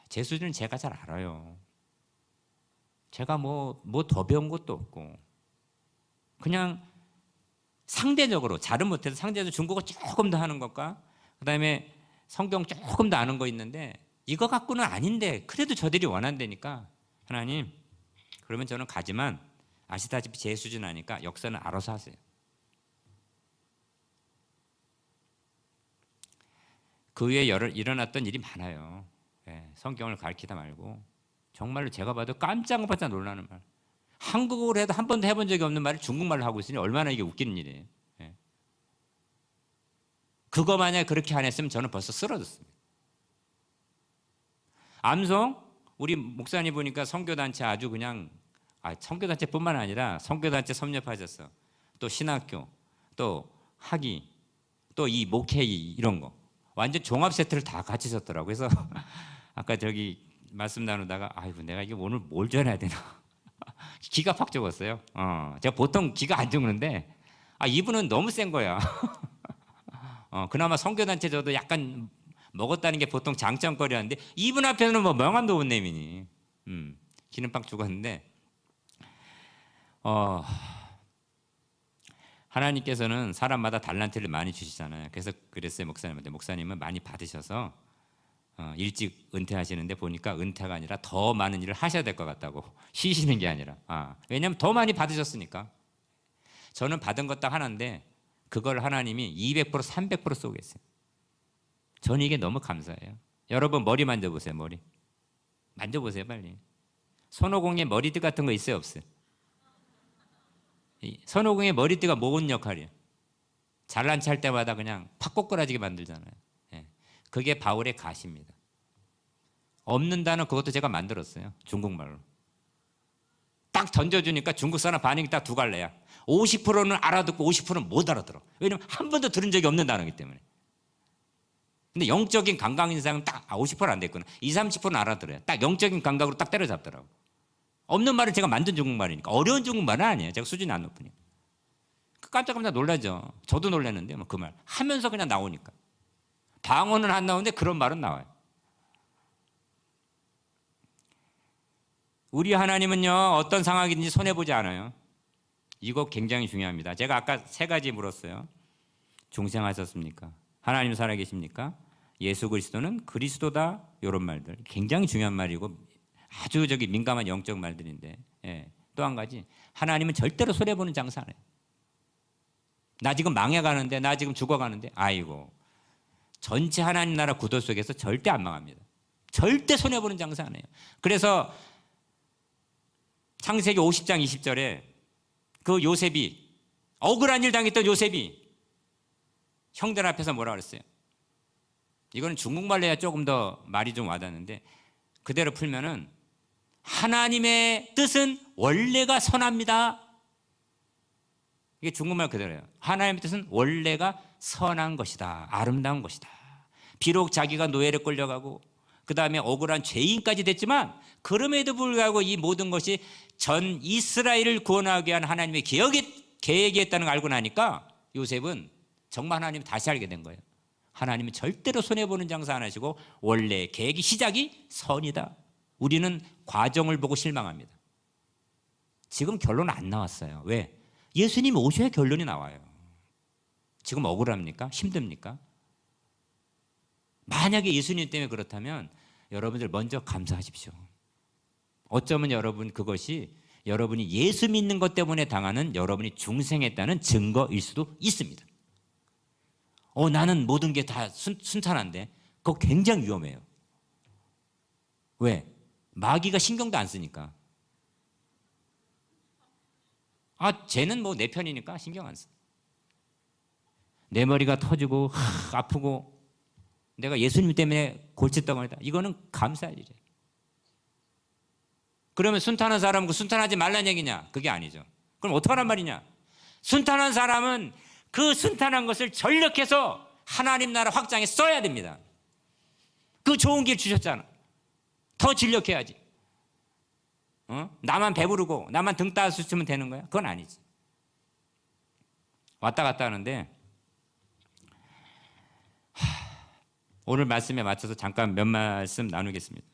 제 수준은 제가 잘 알아요. 제가 더 배운 것도 없고 그냥 상대적으로 잘은 못해도 상대적으로 중국어 조금 더 하는 것과 그다음에 성경 조금 더 아는 거 있는데 이거 갖고는 아닌데 그래도 저들이 원한다니까 하나님, 그러면 저는 가지만 아시다시피 제 수준 아니까 역사는 알아서 하세요. 그 후에 일어났던 일이 많아요. 성경을 가르치다 말고 정말로 제가 봐도 깜짝깜짝 놀라는 말. 한국어로 해도 한 번도 해본 적이 없는 말을 중국말로 하고 있으니 얼마나 이게 웃기는 일이에요. 그거 만약에 그렇게 안 했으면 저는 벌써 쓰러졌습니다. 암송, 우리 목사님 보니까 선교단체 아주 그냥 선교단체뿐만 아니라 선교단체 섭렵하셨어. 또 신학교, 또 학위, 또 이 목회의 이런 거 완전 종합 세트를 다 같이 줬더라고요. 그래서 아까 저기 말씀 나누다가 아이고 내가 이게 오늘 뭘 전해야 되나 기가 팍 적었어요. 제가 보통 기가 안 적는데 이분은 너무 센 거야. 그나마 선교단체 저도 약간 먹었다는 게 보통 장점거리였는데 이분 앞에서는 명함도 못 내미니 기름빵 죽었는데 하나님께서는 사람마다 달란트를 많이 주시잖아요. 그래서 그랬어요. 목사님한테. 목사님은 많이 받으셔서 일찍 은퇴하시는데 보니까 은퇴가 아니라 더 많은 일을 하셔야 될 것 같다고. 쉬시는 게 아니라. 왜냐하면 더 많이 받으셨으니까. 저는 받은 것 딱 하나인데 그걸 하나님이 200% 300% 쏘겠어요. 저는 이게 너무 감사해요. 여러분 머리 만져보세요. 머리 만져보세요 빨리. 손오공에 머리띠 같은 거 있어요 없어요? 손오공의 머리띠가 뭔 역할이에요? 잘난 체 할 때마다 그냥 팍 꼬꾸라지게 만들잖아요. 그게 바울의 가시입니다. 없는 단어 그것도 제가 만들었어요. 중국말로. 딱 던져주니까 중국 사람 반응이 딱 두 갈래야. 50%는 알아듣고 50%는 못 알아들어. 왜냐면 한 번도 들은 적이 없는 단어이기 때문에. 근데 영적인 감각 인상은 딱 50% 안 됐구나. 20, 30%는 알아들어요. 딱 영적인 감각으로 딱 때려잡더라고. 없는 말을 제가 만든 중국말이니까. 어려운 중국말은 아니에요. 제가 수준이 안 높으니까. 깜짝깜짝 놀라죠. 저도 놀랐는데 그 말 하면서 그냥 나오니까. 방언은 안 나오는데 그런 말은 나와요. 우리 하나님은요 어떤 상황이든지 손해보지 않아요. 이거 굉장히 중요합니다. 제가 아까 세 가지 물었어요. 중생하셨습니까? 하나님 살아계십니까? 예수 그리스도는 그리스도다. 이런 말들 굉장히 중요한 말이고 아주 저기 민감한 영적 말들인데, 예. 또 한 가지, 하나님은 절대로 손해보는 장사 안 해요. 나 지금 망해가는데, 나 지금 죽어가는데, 아이고, 전체 하나님 나라 구도 속에서 절대 안 망합니다. 절대 손해보는 장사 안 해요. 그래서 창세기 50장 20절에 그 요셉이, 억울한 일 당했던 요셉이 형들 앞에서 뭐라 그랬어요? 이거는 중국말로 해야 조금 더 말이 좀 와닿는데, 그대로 풀면은 하나님의 뜻은 원래가 선합니다. 이게 중국말 그대로예요. 하나님의 뜻은 원래가 선한 것이다. 아름다운 것이다. 비록 자기가 노예를 끌려가고 그 다음에 억울한 죄인까지 됐지만, 그럼에도 불구하고 이 모든 것이 전 이스라엘을 구원하기 위한 하나님의 계획이었다는 걸 알고 나니까 요셉은 정말 하나님을 다시 알게 된 거예요. 하나님은 절대로 손해보는 장사 안 하시고 원래 계획이 시작이 선이다. 우리는 과정을 보고 실망합니다. 지금 결론 안 나왔어요. 왜? 예수님 오셔야 결론이 나와요. 지금 억울합니까? 힘듭니까? 만약에 예수님 때문에 그렇다면 여러분들 먼저 감사하십시오. 어쩌면 여러분 그것이 여러분이 예수 믿는 것 때문에 당하는 여러분이 중생했다는 증거일 수도 있습니다. 나는 모든 게 다 순탄한데, 그거 굉장히 위험해요. 왜? 마귀가 신경도 안 쓰니까. 쟤는 뭐 내 편이니까 신경 안 써. 내 머리가 터지고 아프고 내가 예수님 때문에 골칫덩어리다. 이거는 감사할 일이에요. 그러면 순탄한 사람은 순탄하지 말라는 얘기냐? 그게 아니죠. 그럼 어떡하란 말이냐? 순탄한 사람은 그 순탄한 것을 전력해서 하나님 나라 확장에 써야 됩니다. 그 좋은 길 주셨잖아. 더 진력해야지. 나만 배부르고 나만 등 따스면 되는 거야? 그건 아니지. 왔다 갔다 하는데, 오늘 말씀에 맞춰서 잠깐 몇 말씀 나누겠습니다.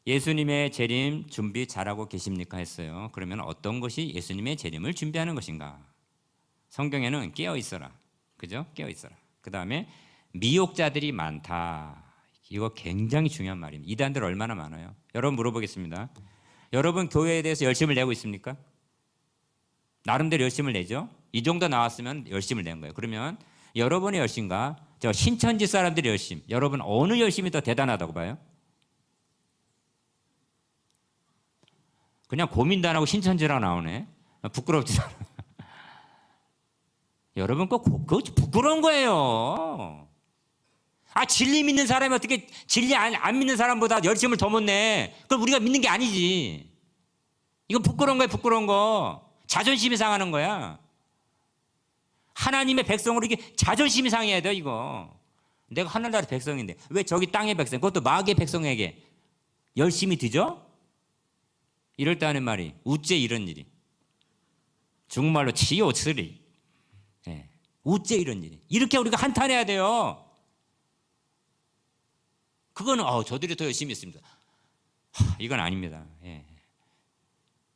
예수님의 재림 준비 잘하고 계십니까? 했어요. 그러면 어떤 것이 예수님의 재림을 준비하는 것인가? 성경에는 깨어 있어라. 그죠? 깨어 있어라. 그 다음에 미혹자들이 많다. 이거 굉장히 중요한 말입니다. 이단들 얼마나 많아요? 여러분 물어보겠습니다. 여러분 교회에 대해서 열심을 내고 있습니까? 나름대로 열심을 내죠? 이 정도 나왔으면 열심을 낸 거예요. 그러면 여러분의 열심과 저 신천지 사람들의 열심, 여러분 어느 열심이 더 대단하다고 봐요? 그냥 고민도 안 하고 신천지라고 나오네. 부끄럽지 않아. 여러분 그거 부끄러운 거예요. 진리 믿는 사람이 어떻게 진리 안 믿는 사람보다 열심을 더 못 내? 그럼 우리가 믿는 게 아니지. 이건 부끄러운 거야, 부끄러운 거. 자존심이 상하는 거야. 하나님의 백성으로 이게 자존심이 상해야 돼, 이거. 내가 하늘나라 백성인데 왜 저기 땅의 백성, 그것도 마귀의 백성에게 열심히 뒤져? 이럴 때 하는 말이 우째 이런 일이. 중국말로 치요츠리. 예. 우째 이런 일이. 이렇게 우리가 한탄해야 돼요. 그거는 저들이 더 열심히 했습니다. 이건 아닙니다. 예.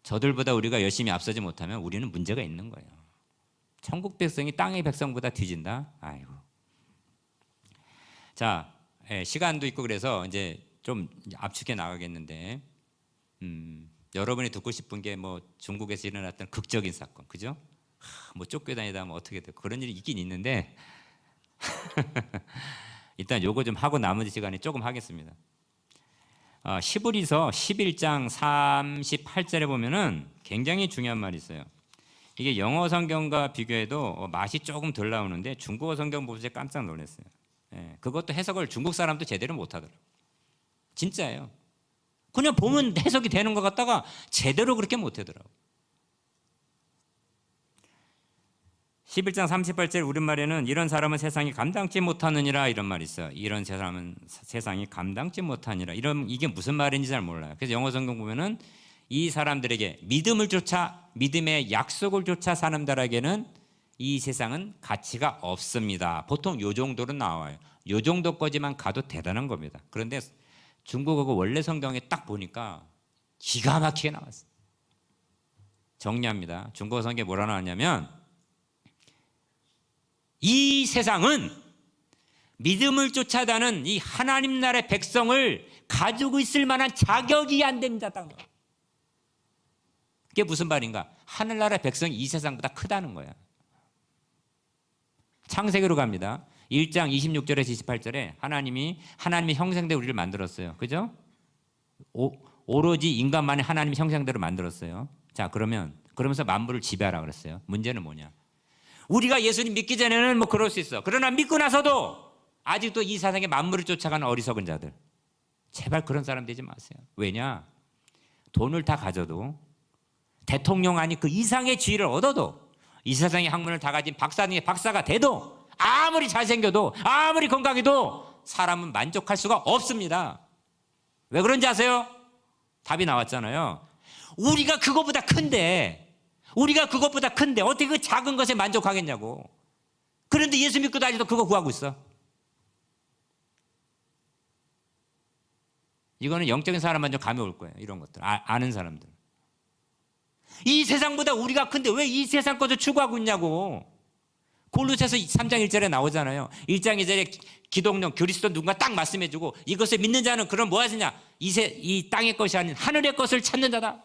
저들보다 우리가 열심히 앞서지 못하면 우리는 문제가 있는 거예요. 천국 백성이 땅의 백성보다 뒤진다? 아이고. 자, 시간도 있고 그래서 이제 좀 압축해 나가겠는데, 여러분이 듣고 싶은 게 뭐 중국에서 일어났던 극적인 사건, 그죠? 뭐 쫓겨다니다 뭐 어떻게 돼? 그런 일이 있긴 있는데 일단 요거 좀 하고 나머지 시간에 조금 하겠습니다. 시브리서 11장 38절에 보면은 굉장히 중요한 말이 있어요. 이게 영어 성경과 비교해도 맛이 조금 덜 나오는데 중국어 성경 보고 제가 깜짝 놀랐어요. 예, 그것도 해석을 중국 사람도 제대로 못하더라고요. 진짜예요. 그냥 보면 해석이 되는 것 같다가 제대로 그렇게 못하더라고요. 11장 38절 우리말에는 이런 사람은 세상이 감당치 못하느니라 이런 말이 있어요. 이런 사람은 세상이 감당치 못하니라. 이게 무슨 말인지 잘 몰라요. 그래서 영어 성경 보면은 이 사람들에게 믿음을 쫓아 믿음의 약속을 쫓아 사람들에게는 이 세상은 가치가 없습니다. 보통 요 정도로 나와요. 요 정도까지만 가도 대단한 겁니다. 그런데 중국어 원래 성경에 딱 보니까 기가 막히게 나왔어요. 정리합니다. 중국어 성경에 뭐라 나왔냐면 이 세상은 믿음을 쫓아다는 이 하나님 나라의 백성을 가지고 있을 만한 자격이 안 됩니다. 그게 무슨 말인가? 하늘나라의 백성이 이 세상보다 크다는 거야. 창세기로 갑니다. 1장 26절에서 28절에 하나님의 형상대로 우리를 만들었어요. 그죠? 오로지 인간만의 하나님의 형상대로 만들었어요. 자, 그러면서 만물을 지배하라 그랬어요. 문제는 뭐냐? 우리가 예수님 믿기 전에는 뭐 그럴 수 있어. 그러나 믿고 나서도 아직도 이 세상에 만물을 쫓아가는 어리석은 자들. 제발 그런 사람 되지 마세요. 왜냐? 돈을 다 가져도 대통령 아니 그 이상의 지위를 얻어도 이 세상의 학문을 다 가진 박사 중에 박사가 돼도 아무리 잘생겨도 아무리 건강해도 사람은 만족할 수가 없습니다. 왜 그런지 아세요? 답이 나왔잖아요. 우리가 그것보다 큰데 어떻게 그 작은 것에 만족하겠냐고. 그런데 예수 믿고 다니도 그거 구하고 있어. 이거는 영적인 사람만 좀 감이 올 거예요. 이런 것들 아는 사람들. 이 세상보다 우리가 큰데 왜 이 세상 것을 추구하고 있냐고. 골로새서 3장 1절에 나오잖아요. 1장 2절에 기독령 그리스도 누군가 딱 말씀해주고 이것을 믿는 자는 그럼 뭐 하시냐? 이 땅의 것이 아닌 하늘의 것을 찾는 자다.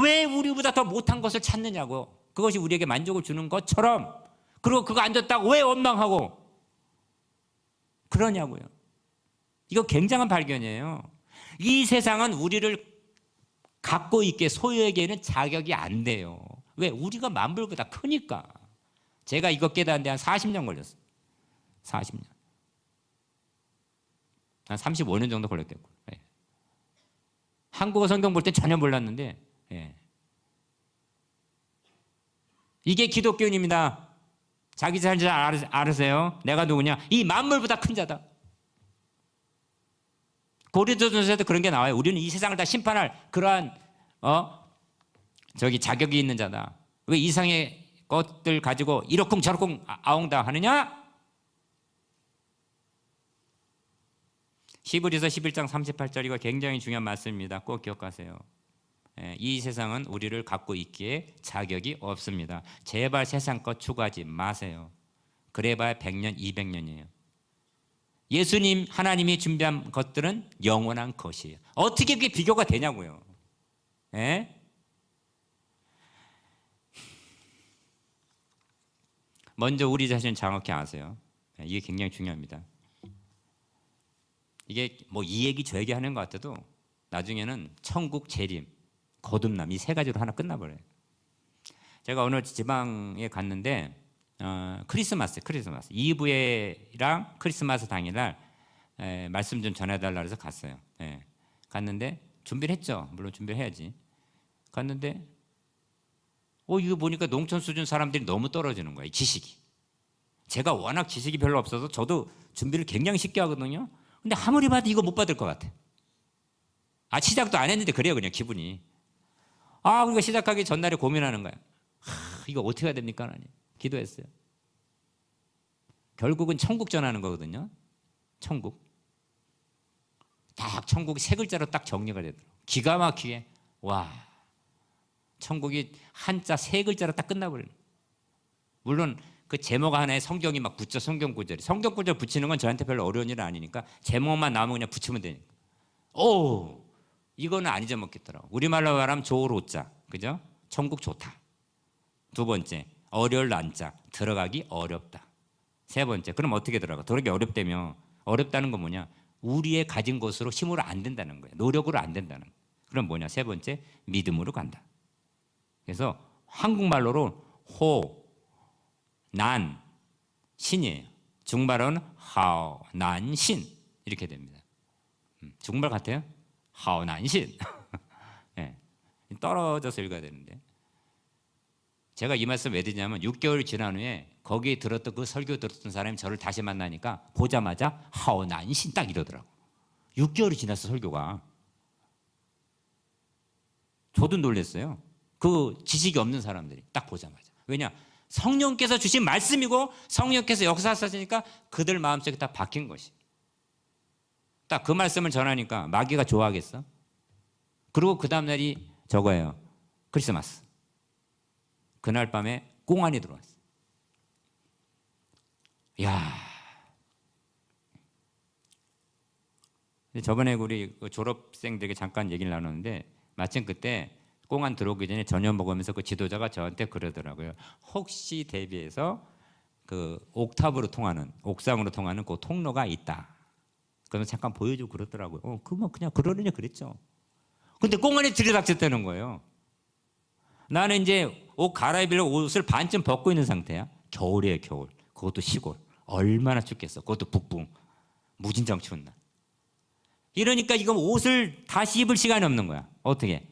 왜 우리보다 더 못한 것을 찾느냐고. 그것이 우리에게 만족을 주는 것처럼. 그리고 그거 안 줬다고 왜 원망하고 그러냐고요. 이거 굉장한 발견이에요. 이 세상은 우리를 갖고 있게 소유에게는 자격이 안 돼요. 왜? 우리가 만물보다 크니까. 제가 이거 깨닫는데 한 40년 걸렸어요. 40년. 한 35년 정도 걸렸겠고. 네. 한국어 성경 볼 때 전혀 몰랐는데 네. 이게 기독교인입니다. 자기 잘 알으세요. 내가 누구냐? 이 만물보다 큰 자다. 고린도전서에도 그런 게 나와요. 우리는 이 세상을 다 심판할 그러한 자격이 있는 자다. 왜 이상의 것들 가지고 이러쿵 저러쿵 아웅다 하느냐? 히브리서 11장 38절 이거 굉장히 중요한 말씀입니다. 꼭 기억하세요. 이 세상은 우리를 갖고 있기에 자격이 없습니다. 제발 세상 것 추구하지 마세요. 그래봐야 100년, 200년이에요. 예수님, 하나님이 준비한 것들은 영원한 것이에요. 어떻게 그게 비교가 되냐고요. 예? 먼저 우리 자신을 정확히 아세요. 이게 굉장히 중요합니다. 이게 뭐 이 얘기 저 얘기 하는 것 같아도 나중에는 천국, 재림, 거듭남 이 세 가지로 하나 끝나버려요. 제가 어느 지방에 갔는데 크리스마스 이브에랑 크리스마스 당일날 말씀 좀 전해달라 해서 갔어요. 갔는데 준비를 했죠. 물론 준비를 해야지. 갔는데 이거 보니까 농촌 수준 사람들이 너무 떨어지는 거예요. 지식이. 제가 워낙 지식이 별로 없어서 저도 준비를 굉장히 쉽게 하거든요. 근데 아무리 봐도 이거 못 받을 것 같아. 시작도 안 했는데 그래요. 그냥 기분이. 우리가 시작하기 전날에 고민하는 거야. 이거 어떻게 해야 됩니까? 하나님. 기도했어요. 결국은 천국 전하는 거거든요. 천국. 딱 천국이 세 글자로 딱 정리가 되더라고요. 기가 막히게. 와. 천국이 한자 세 글자로 딱 끝나버려요. 물론 그 제목 하나에 성경이 막 붙죠. 성경 구절이. 성경 구절 붙이는 건 저한테 별로 어려운 일은 아니니까 제목만 나오면 그냥 붙이면 되니까. 이거는 안 잊어먹겠더라고. 우리말로 말하면 조로자. 그죠? 천국 좋다. 두 번째. 어려울 난자. 들어가기 어렵다. 세 번째. 그럼 어떻게 들어가기 어렵다며. 어렵다는 건 뭐냐? 우리의 가진 것으로 힘으로 안 된다는 거예요. 노력으로 안 된다는 거예요. 그럼 뭐냐? 세 번째. 믿음으로 간다. 그래서 한국말로는 호, 난, 신이에요. 중국말로는 하오, 난, 신 이렇게 됩니다. 중국말 같아요? 하오, 난, 신. 네. 떨어져서 읽어야 되는데 제가 이 말씀 왜 드리냐면 6개월 지난 후에 거기에 들었던 그 설교 들었던 사람이 저를 다시 만나니까 보자마자 하오, 난, 신 딱 이러더라고. 6개월이 지났어 설교가. 저도 놀랐어요. 그 지식이 없는 사람들이 딱 보자마자. 왜냐? 성령께서 주신 말씀이고 성령께서 역사하시니까 그들 마음속에 다 박힌 것이. 딱 그 말씀을 전하니까 마귀가 좋아하겠어? 그리고 그 다음 날이 저거예요. 크리스마스. 그날 밤에 꽁안이 들어왔어. 이야, 근데 저번에 우리 그 졸업생들에게 잠깐 얘기를 나눴는데 마침 그때 공안 들어오기 전에 저녁 먹으면서 그 지도자가 저한테 그러더라고요. 혹시 대비해서 그 옥탑으로 통하는 옥상으로 통하는 그 통로가 있다. 그래서 잠깐 보여주고 그러더라고요. 그뭐 그냥 그러느냐 그랬죠. 근데 공안에 들이닥쳤다는 거예요. 나는 이제 옷 갈아입으려고 옷을 반쯤 벗고 있는 상태야. 겨울이에요, 겨울. 그것도 시골. 얼마나 춥겠어. 그것도 북부. 무진장 추운 날. 이러니까 이거 옷을 다시 입을 시간이 없는 거야. 어떻게?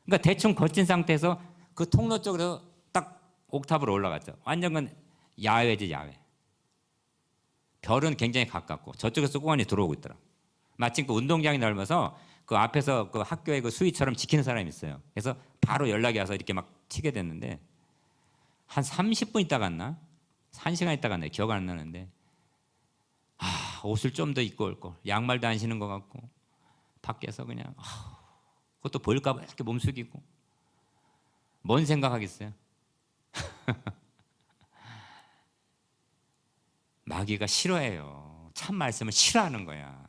그러니까 대충 거친 상태에서 그 통로 쪽으로 딱 옥탑으로 올라갔죠. 완전 건 야외지, 야외. 별은 굉장히 가깝고 저쪽에서 공안이 들어오고 있더라. 마침 그 운동장이 넓어서 그 앞에서 그 학교의 그 수위처럼 지키는 사람이 있어요. 그래서 바로 연락이 와서 이렇게 막 튀게 됐는데 한 30분 있다 갔나? 1시간 있다 갔나? 기억 안 나는데 옷을 좀 더 입고 올 걸. 양말도 안 신은 것 같고 밖에서 그냥 그것도 보일까 봐 이렇게 몸 숙이고 뭔 생각하겠어요? 마귀가 싫어해요. 참 말씀을 싫어하는 거야.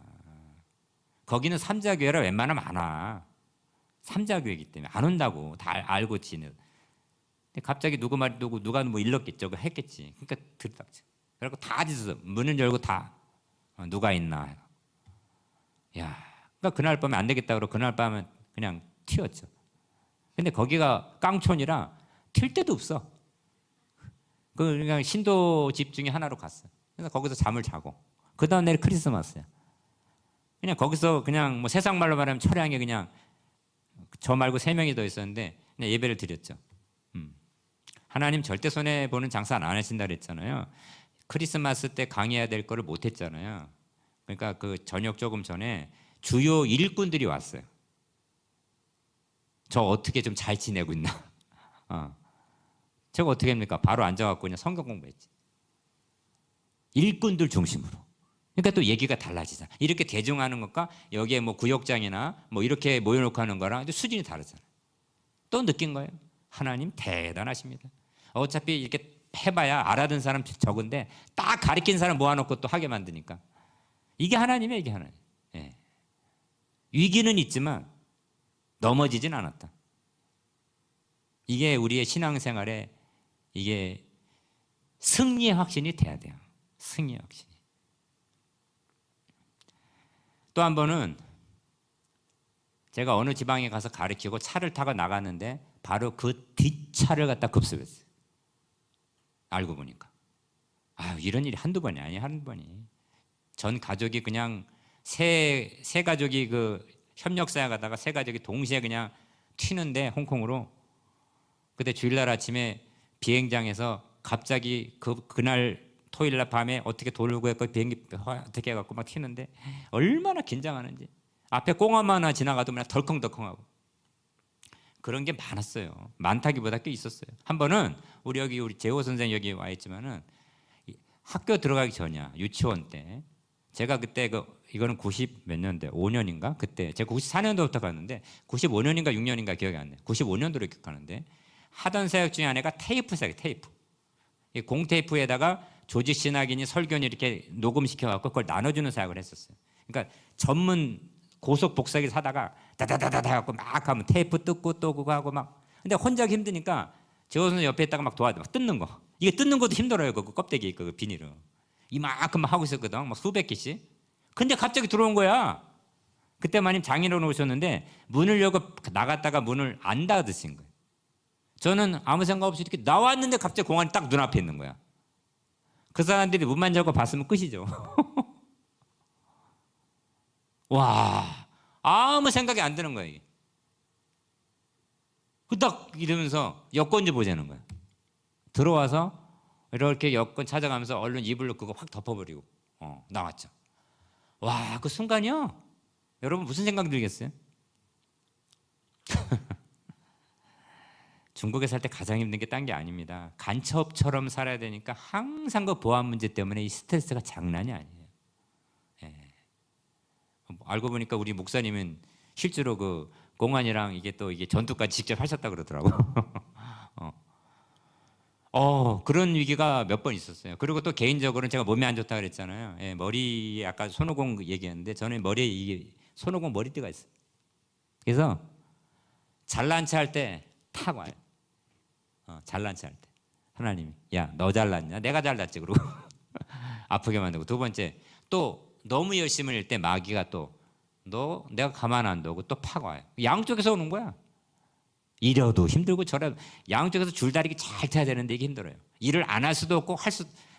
거기는 삼자교회라 웬만하면 안 와. 삼자교회이기 때문에 안 온다고 다 알고 지는. 근데 갑자기 누구 말 누가 뭐 일렀겠죠. 했겠지. 그러니까 들딱지. 그리고 다 뒤져서 문을 열고 다 누가 있나. 야, 그러니까 그날 밤에 안 되겠다 그러고 그날 밤에 그냥 튀었죠. 근데 거기가 깡촌이라 튈 데도 없어. 그 그냥 신도 집 중에 하나로 갔어. 그래서 거기서 잠을 자고 그 다음 날 크리스마스야. 그냥 거기서 그냥 뭐 세상 말로 말하면 철양에 그냥 저 말고 3명이 더 있었는데 그냥 예배를 드렸죠. 하나님 절대 손해 보는 장사 안 하신다 그랬잖아요. 크리스마스 때 강의해야 될 거를 못 했잖아요. 그러니까 그 저녁 조금 전에 주요 일꾼들이 왔어요. 저 어떻게 좀 잘 지내고 있나? 제가 어떻게 합니까? 바로 앉아갖고 그냥 성경 공부했지. 일꾼들 중심으로. 그러니까 또 얘기가 달라지잖아. 이렇게 대중하는 것과 여기에 뭐 구역장이나 뭐 이렇게 모여놓고 하는 거랑 수준이 다르잖아. 또 느낀 거예요. 하나님 대단하십니다. 어차피 이렇게 해봐야 알아듣는 사람 적은데 딱 가리킨 사람 모아놓고 또 하게 만드니까 이게 하나님이에요. 이게 하나님. 예. 위기는 있지만 넘어지진 않았다. 이게 우리의 신앙생활에 이게 승리의 확신이 돼야 돼요. 승리의 확신. 또 한 번은 제가 어느 지방에 가서 가르치고 차를 타고 나갔는데 바로 그 뒷차를 갖다 급습했어요. 알고 보니까 이런 일이 한두 번이 아니에요. 한두 번이. 전 가족이 그냥 세 가족이 그 협력사에 가다가 세 가족이 동시에 그냥 튀는데 홍콩으로. 그때 주일날 아침에 비행장에서 갑자기 그날 토요일날 밤에 어떻게 돌고 했고 비행기 어떻게 해갖고 막 튀는데 얼마나 긴장하는지. 앞에 꽁하마 하나 지나가도 그냥 덜컹덜컹하고 그런 게 많았어요. 많다기보다 꽤 있었어요. 한 번은 우리 재호 선생 여기 와 있지만은 학교 들어가기 전이야. 유치원 때 제가 그때 이거는 90 몇 년대 5년인가 그때 제가 94년도부터 갔는데 95년인가 6년인가 기억이 안 나요. 95년도로 기억하는데 하던 사역 중에 하나가 테이프 사역. 테이프 이 공테이프에다가 조직 신학인이 설교니 이렇게 녹음시켜 갖고 그걸 나눠주는 사역을 했었어요. 그러니까 전문 고속 복사기 사다가 다다다다다 갖고 막 하면 테이프 뜯고 또 그거 하고 막. 근데 혼자 하기 힘드니까 재호 선생 옆에 있다가 막 도와줘. 막 뜯는 거. 이게 뜯는 것도 힘들어요. 그 껍데기 있고 그 비닐을. 이만큼 하고 있었거든. 막 수백 개씩. 근데 갑자기 들어온 거야. 그때 마님 장인어른 오셨는데 문을 열고 나갔다가 문을 안 닫으신 거예요. 저는 아무 생각 없이 이렇게 나왔는데 갑자기 공안이 딱 눈앞에 있는 거야. 그 사람들이 문만 열고 봤으면 끝이죠. 와, 아무 생각이 안 드는 거야 이게. 딱 이러면서 여권 좀 보자는 거야. 들어와서 이렇게 여권 찾아가면서 얼른 이불로 그거 확 덮어버리고 나왔죠. 와, 그 순간이요. 여러분 무슨 생각 들겠어요? 중국에 살 때 가장 힘든 게 딴 게 아닙니다. 간첩처럼 살아야 되니까 항상 그 보안 문제 때문에 이 스트레스가 장난이 아니에요. 예. 알고 보니까 우리 목사님은 실제로 그 공안이랑 이게 전투까지 직접 하셨다 그러더라고요. 그런 위기가 몇 번 있었어요. 그리고 또 개인적으로는 제가 몸이 안 좋다 그랬잖아요. 예, 머리에 아까 손오공 얘기했는데 저는 머리에 이게 손오공 머리띠가 있어요. 그래서 잘난 체 할 때 탁 와요. 잘난 체 할 때. 하나님이 야, 너 잘났냐? 내가 잘났지. 그러고 아프게 만들고. 두 번째, 또 너무 열심히 할 때 마귀가 또 너 내가 가만 안 두고 또 팍 와요. 양쪽에서 오는 거야. 이려도 힘들고 저래도 양쪽에서 줄다리기 잘 타야 되는데 이게 힘들어요. 일을 안 할 수도 없고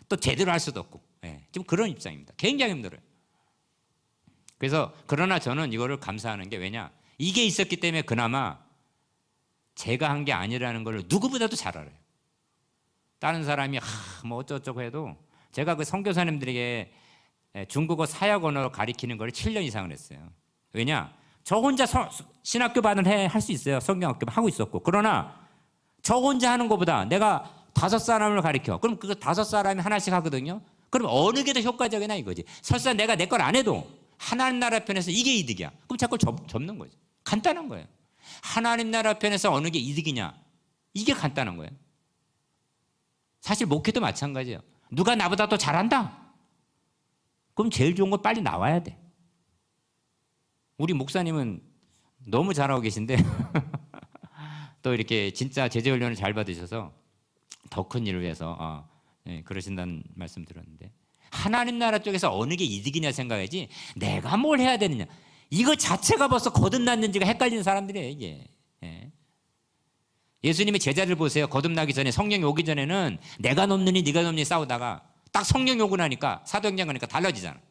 또 제대로 할 수도 없고. 예, 좀 그런 입장입니다. 굉장히 힘들어요. 그래서 그러나 저는 이거를 감사하는 게 왜냐? 이게 있었기 때문에 그나마 제가 한 게 아니라는 걸 누구보다도 잘 알아요. 다른 사람이 뭐 어쩌고저쩌고 해도 제가 그 선교사님들에게 중국어 사역 언어로 가리키는 걸 7년 이상을 했어요. 왜냐? 저 혼자 신학교반을 할 수 있어요. 성경학교 하고 있었고. 그러나 저 혼자 하는 것보다 내가 5사람을 가리켜. 그럼 그 5사람이 하나씩 하거든요. 그럼 어느 게 더 효과적이냐 이거지. 설사 내가 내 걸 안 해도 하나님 나라 편에서 이게 이득이야. 그럼 자꾸 접는 거죠. 간단한 거예요. 하나님 나라 편에서 어느 게 이득이냐. 이게 간단한 거예요. 사실 목회도 마찬가지예요. 누가 나보다 더 잘한다? 그럼 제일 좋은 거 빨리 나와야 돼. 우리 목사님은 너무 잘하고 계신데 또 이렇게 진짜 제자훈련을 잘 받으셔서 더 큰 일을 위해서 그러신다는 말씀 들었는데 하나님 나라 쪽에서 어느 게 이득이냐 생각하지 내가 뭘 해야 되느냐 이거 자체가 벌써 거듭났는지가 헷갈리는 사람들이에요. 이게. 예수님의 제자를 보세요. 거듭나기 전에 성령이 오기 전에는 내가 넘느니 네가 넘느니 싸우다가 딱 성령이 오고 나니까 사도행전 가니까 달라지잖아.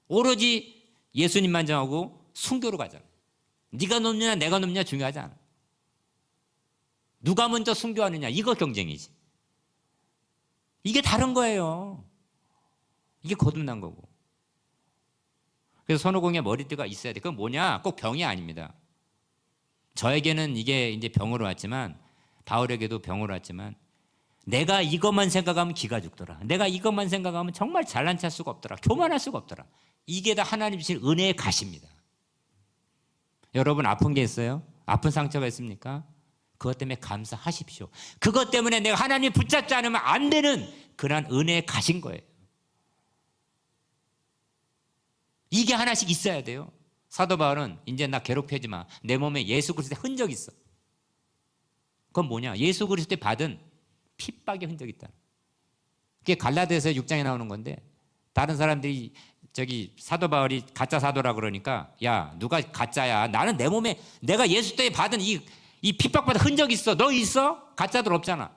오로지 예수님만 정하고 순교로 가잖아. 네가 넘느냐 내가 넘느냐 중요하지 않아. 누가 먼저 순교하느냐 이거 경쟁이지. 이게 다른 거예요. 이게 거듭난 거고. 그래서 손오공의 머리띠가 있어야 돼. 그건 뭐냐? 꼭 병이 아닙니다. 저에게는 이게 이제 병으로 왔지만 바울에게도 병으로 왔지만 내가 이것만 생각하면 기가 죽더라. 내가 이것만 생각하면 정말 잘난 체 할 수가 없더라. 교만할 수가 없더라. 이게 다 하나님 주신 은혜의 가시입니다. 여러분 아픈 게 있어요? 아픈 상처가 있습니까? 그것 때문에 감사하십시오. 그것 때문에 내가 하나님 붙잡지 않으면 안 되는 그런 은혜의 가신 거예요. 이게 하나씩 있어야 돼요. 사도 바울은 이제 나 괴롭히지 마. 내 몸에 예수 그리스도의 흔적이 있어. 그건 뭐냐? 예수 그리스도의 받은 핍박의 흔적이 있다. 그게 갈라디아서 6장에 나오는 건데 다른 사람들이 저기 사도 바울이 가짜 사도라 그러니까 야 누가 가짜야? 나는 내 몸에 내가 예수 때에 받은 이 핍박받은 흔적이 있어. 너 있어? 가짜들 없잖아.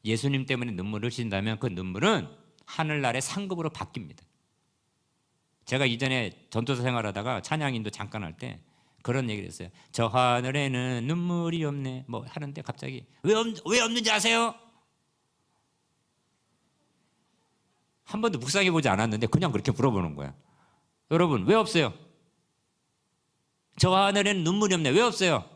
예수님 때문에 눈물을 흘린다면 그 눈물은 하늘나라의 상급으로 바뀝니다. 제가 이전에 전도사 생활하다가 찬양인도 잠깐 할 때 그런 얘기를 했어요. 저 하늘에는 눈물이 없네. 뭐 하는데 갑자기 왜 없는지 아세요? 한 번도 묵상해 보지 않았는데 그냥 그렇게 물어보는 거야. 여러분 왜 없어요? 저 하늘에는 눈물이 없네. 왜 없어요?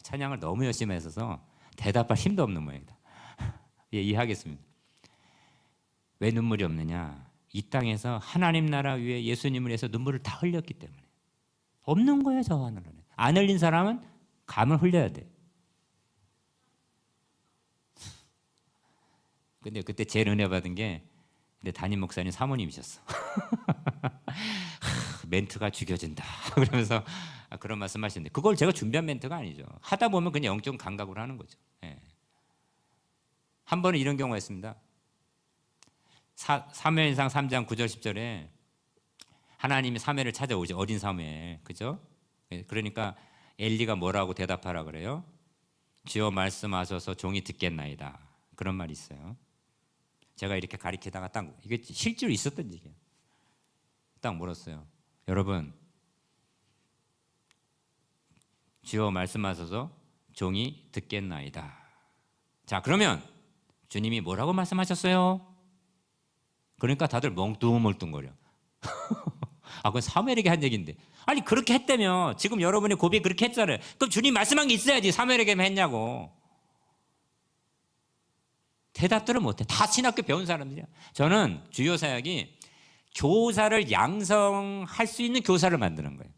찬양을 너무 열심히 했어서 대답할 힘도 없는 모양이다. 예, 이해하겠습니다. 왜 눈물이 없느냐? 이 땅에서 하나님 나라 위에 예수님을 위해서 눈물을 다 흘렸기 때문에 없는 거예요. 저 하늘은. 안 흘린 사람은 감을 흘려야 돼. 근데 그때 제일 은혜 받은 게 근데 담임 목사님 사모님이셨어. 멘트가 죽여진다. 그러면서 그런 말씀하시는데 그걸 제가 준비한 멘트가 아니죠. 하다 보면 그냥 영적 감각으로 하는 거죠. 예. 한 번은 이런 경우가 있습니다. 사무엘상 3장 9절 10절에 하나님이 사무엘을 찾아오죠. 어린 사무엘. 그죠? 그러니까 엘리가 뭐라고 대답하라 그래요? 주여 말씀하셔서 종이 듣겠나이다. 그런 말이 있어요. 제가 이렇게 가리키다가 딱 이게 실제로 있었던 얘기예요. 딱 물었어요. 여러분 주여 말씀하셔서 종이 듣겠나이다. 자 그러면 주님이 뭐라고 말씀하셨어요? 그러니까 다들 멍뚱멍뚱거려. 그건 사무엘에게 한 얘기인데 아니 그렇게 했다며 지금 여러분의 고백이 그렇게 했잖아요. 그럼 주님 말씀한 게 있어야지 사무엘에게만 했냐고. 대답들을 못해. 다 신학교 배운 사람들이야. 저는 주요 사역이 교사를 양성할 수 있는 교사를 만드는 거예요.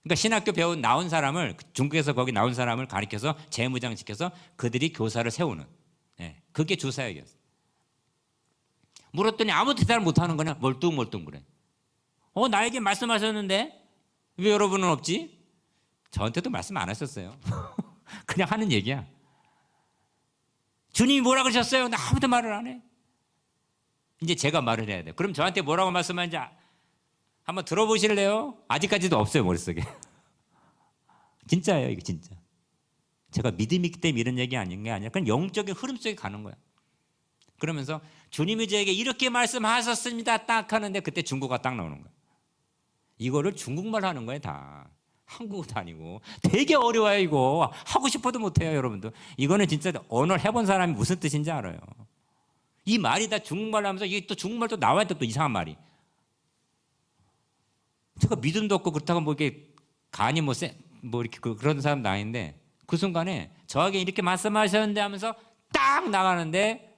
그러니까 신학교 나온 사람을 중국에서 거기 나온 사람을 가르쳐서 재무장 시켜서 그들이 교사를 세우는 예, 그게 주사역이었어요. 물었더니 아무 대답을 못하는 거냐? 멀뚱멀뚱 그래. 나에게 말씀하셨는데 왜 여러분은 없지? 저한테도 말씀 안 하셨어요. 그냥 하는 얘기야. 주님이 뭐라 그러셨어요? 나 아무도 말을 안 해. 이제 제가 말을 해야 돼. 그럼 저한테 뭐라고 말씀하는지 한번 들어보실래요? 아직까지도 없어요, 머릿속에. 진짜예요, 이거 진짜. 제가 믿음이 있기 때문에 이런 얘기 아닌 게 아니라 그냥 영적인 흐름 속에 가는 거야. 그러면서 주님이 저에게 이렇게 말씀하셨습니다 딱 하는데 그때 중국어가 딱 나오는 거야. 이거를 중국말 하는 거예요, 다. 한국어도 아니고. 되게 어려워요, 이거. 하고 싶어도 못해요, 여러분들. 이거는 진짜 언어를 해본 사람이 무슨 뜻인지 알아요. 이 말이 다 중국말로 하면서 이게 또 중국말도 나와야 돼, 또 이상한 말이. 제가 믿음도 없고 그렇다고 뭐 이렇게 간이 뭐 이렇게 그런 사람도 아닌데 그 순간에 저에게 이렇게 말씀하셨는데 하면서 딱 나가는데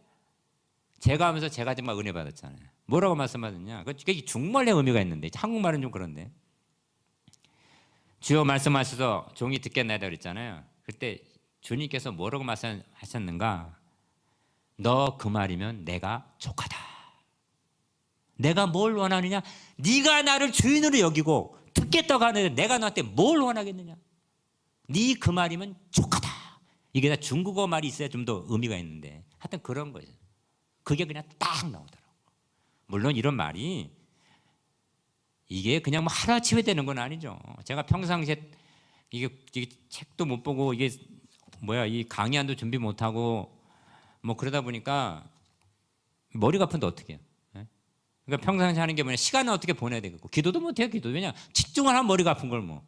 제가 하면서 제가 정말 은혜 받았잖아요. 뭐라고 말씀하셨냐? 그게 중국말의 의미가 있는데 한국말은 좀 그런데 주여 말씀하셔서 종이 듣겠나이다 그랬잖아요. 그때 주님께서 뭐라고 말씀하셨는가? 너 그 말이면 내가 족하다. 내가 뭘 원하느냐? 네가 나를 주인으로 여기고 듣겠다고 하는데 내가 너한테 뭘 원하겠느냐? 네 그 말이면 족하다. 이게 다 중국어 말이 있어야 좀 더 의미가 있는데 하여튼 그런 거죠. 그게 그냥 딱 나오더라고. 물론 이런 말이 이게 그냥 뭐 하루아침에 되는 건 아니죠. 제가 평상시에 이게 책도 못 보고 이게 이 강의안도 준비 못 하고 뭐 그러다 보니까 머리가 아픈데 어떻게 해요? 그러니까 평상시 하는 게 뭐냐, 시간을 어떻게 보내야 되겠고 기도도 못 해요. 기도 왜냐 집중을 하면 머리가 아픈 걸 뭐.